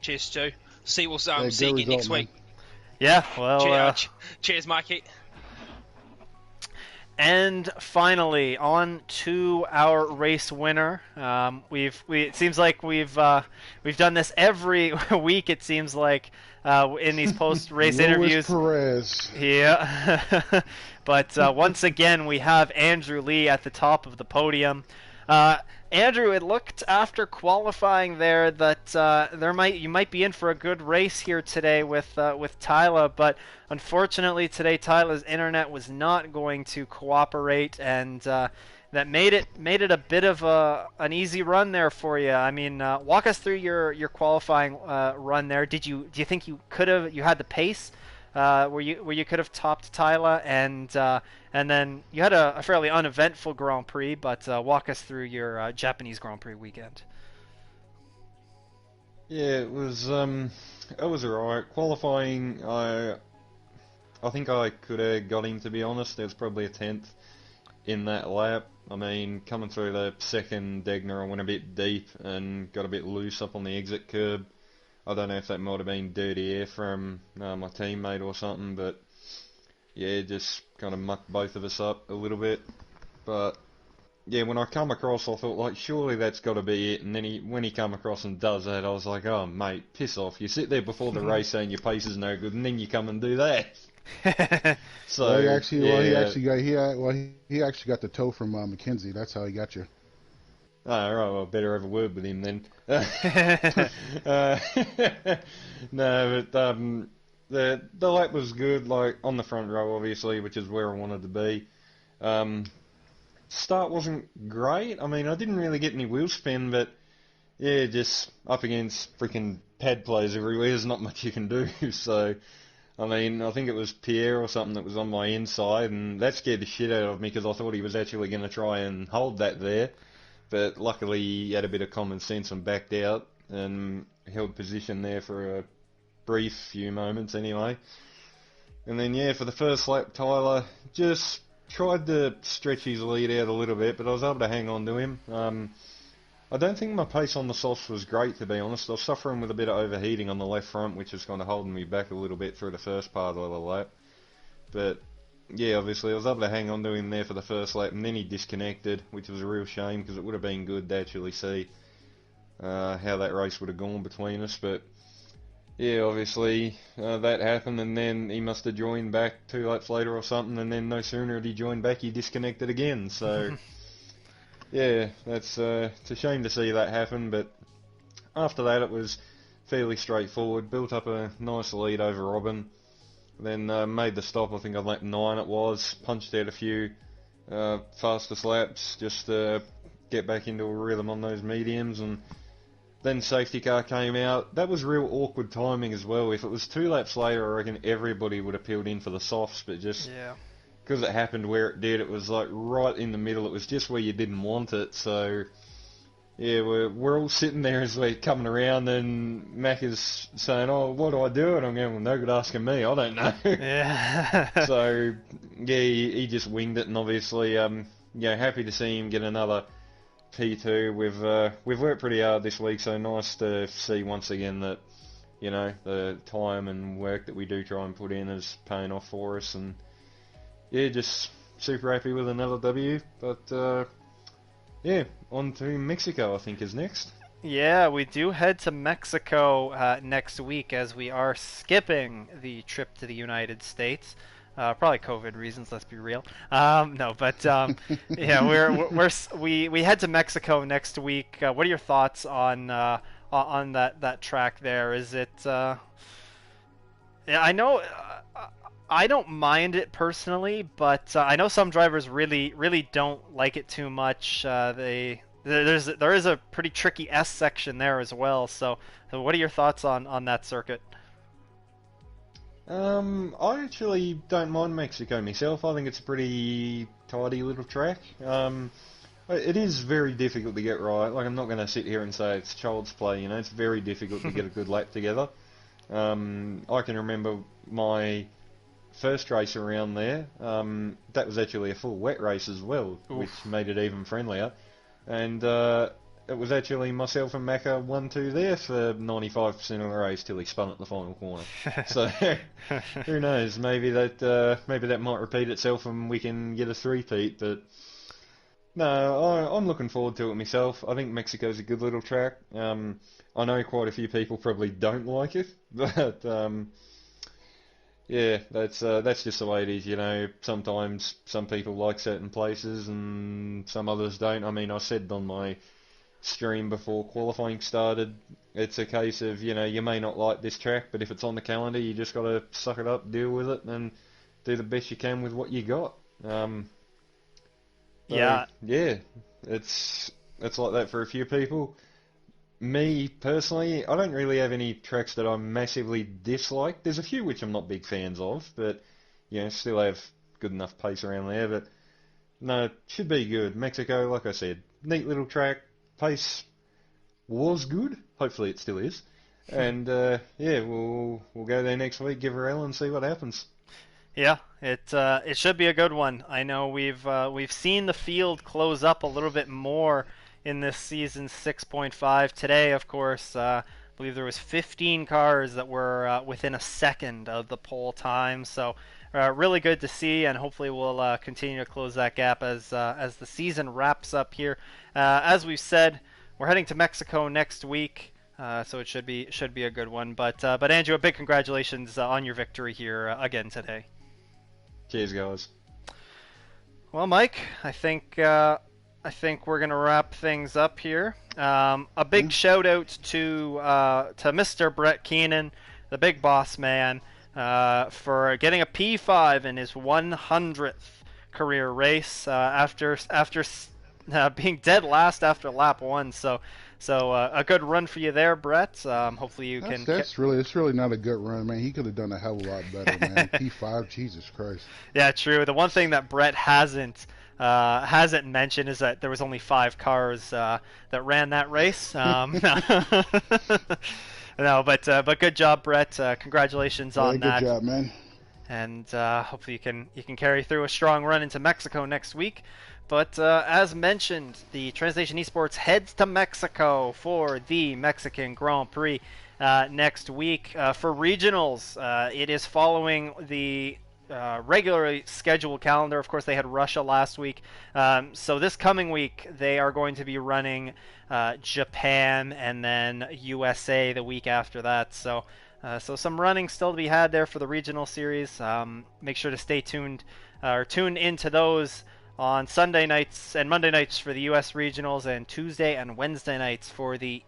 Cheers, Stu. We'll see you again next week. Yeah, well, cheers, Mikey. And finally, on to our race winner. It seems like we've done this every week. It seems like in these post race Luis interviews. Perez. Yeah, but once again we have Andrew Lee at the top of the podium. Uh, Andrew, it looked after qualifying there that you might be in for a good race here today with Tyler, but unfortunately today Tyler's internet was not going to cooperate, and that made it a bit of an easy run there for you. I mean, walk us through your qualifying run there. Do you think you had the pace? Where you could have topped Tyler, and then you had a fairly uneventful Grand Prix, but walk us through your Japanese Grand Prix weekend. Yeah, it was alright. Qualifying, I think I could have got him, to be honest. There was probably a tenth in that lap. I mean, coming through the second Degner, I went a bit deep and got a bit loose up on the exit curb. I don't know if that might have been dirty air from my teammate or something, but yeah, just kind of mucked both of us up a little bit. But yeah, when I come across, I thought, like, surely that's got to be it. And then when he come across and does that, I was like, oh mate, piss off. You sit there before the race saying your pace is no good, and then you come and do that. So Well, he actually, yeah. he actually got the toe from Mackenzie. That's how he got you. Oh, right, well, better have a word with him then. No, but the lap was good, like on the front row, obviously, which is where I wanted to be. Start wasn't great. I mean, I didn't really get any wheel spin, but yeah, just up against freaking pad plays everywhere. There's not much you can do. So, I mean, I think it was Pierre or something that was on my inside, and that scared the shit out of me because I thought he was actually going to try and hold that there. But luckily he had a bit of common sense and backed out and held position there for a brief few moments anyway. And then yeah, for the first lap, Tyler just tried to stretch his lead out a little bit, but I was able to hang on to him. I don't think my pace on the softs was great, to be honest. I was suffering with a bit of overheating on the left front, which was kind of holding me back a little bit through the first part of the lap. But yeah, obviously I was able to hang on to him there for the first lap, and then he disconnected, which was a real shame because it would have been good to actually see how that race would have gone between us. But yeah, obviously that happened, and then he must have joined back 2 laps later or something, and then no sooner had he joined back, he disconnected again. So yeah, it's a shame to see that happen, but after that it was fairly straightforward. Built up a nice lead over Robin. Then made the stop, I think on lap 9 it was, punched out a few fastest laps just to get back into a rhythm on those mediums, and then safety car came out. That was real awkward timing as well. If it was 2 laps later, I reckon everybody would have peeled in for the softs, but just Yeah. because it happened where it did, it was like right in the middle. It was just where you didn't want it, so yeah, we're all sitting there as we're coming around, and Mac is saying, "Oh, what do I do?" And I'm going, "Well, no good asking me. I don't know." Yeah. So yeah, he just winged it, and obviously, yeah, happy to see him get another P2. We've worked pretty hard this week, so nice to see once again that the time and work that we do try and put in is paying off for us, and yeah, just super happy with another W. But yeah, on to Mexico, I think, is next. Yeah, we do head to Mexico next week as we are skipping the trip to the United States. Probably COVID reasons. Let's be real. No, but yeah, we head to Mexico next week. What are your thoughts on that track there? Is it? Yeah, I know. I don't mind it personally, but I know some drivers really don't like it too much. There is a pretty tricky S section there as well. So what are your thoughts on that circuit? I actually don't mind Mexico myself. I think it's a pretty tidy little track. It is very difficult to get right. Like, I'm not going to sit here and say it's child's play. It's very difficult to get a good lap together. I can remember my first race around there. That was actually a full wet race as well, Oof. which made it even friendlier. And it was actually myself and Macca 1-2 there for 95% of the race till he spun at the final corner. So who knows? Maybe that might repeat itself and we can get a three-peat. But no, I'm looking forward to it myself. I think Mexico's a good little track. I know quite a few people probably don't like it, but yeah, that's just the way it is. Sometimes some people like certain places and some others don't. I mean, I said on my stream before qualifying started, it's a case of, you may not like this track, but if it's on the calendar, you just got to suck it up, deal with it, and do the best you can with what you got. So, Yeah. yeah, it's like that for a few people. Me, personally, I don't really have any tracks that I massively dislike. There's a few which I'm not big fans of, but, still have good enough pace around there, but no, it should be good. Mexico, like I said, neat little track. Pace was good. Hopefully it still is. And yeah, we'll go there next week, give her a L, and see what happens. Yeah, it should be a good one. I know we've seen the field close up a little bit more in this season 6.5. Today, of course, I believe there was 15 cars that were within a second of the pole time. So really good to see, and hopefully we'll continue to close that gap as the season wraps up here. As we've said, we're heading to Mexico next week. So it should be a good one. But Andrew, a big congratulations on your victory here again today. Cheers, guys. Well, Mike, I think we're gonna wrap things up here. A big shout out to Mr. Brett Keenan, the big boss man, for getting a P5 in his 100th career race after being dead last after lap 1. So a good run for you there, Brett. Hopefully you can. It's really not a good run, man. He could have done a hell of a lot better, man. P5, Jesus Christ. Yeah, true. The one thing that Brett hasn't mentioned is that there was only 5 cars that ran that race. No, but good job, Brett. Congratulations on that. Good job, man. And hopefully you can carry through a strong run into Mexico next week. But as mentioned, the Translation Esports heads to Mexico for the Mexican Grand Prix next week. For regionals, it is following the regularly scheduled calendar. Of course, they had Russia last week. So this coming week, they are going to be running Japan and then USA the week after that. So some running still to be had there for the regional series. Make sure to stay tuned or tune into those on Sunday nights and Monday nights for the US regionals, and Tuesday and Wednesday nights for the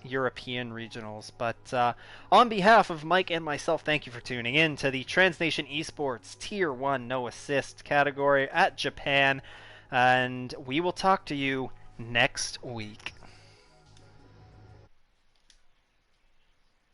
European regionals. But on behalf of Mike and myself, thank you for tuning in to the Transnation Esports Tier 1 No Assist category at Japan, and we will talk to you next week.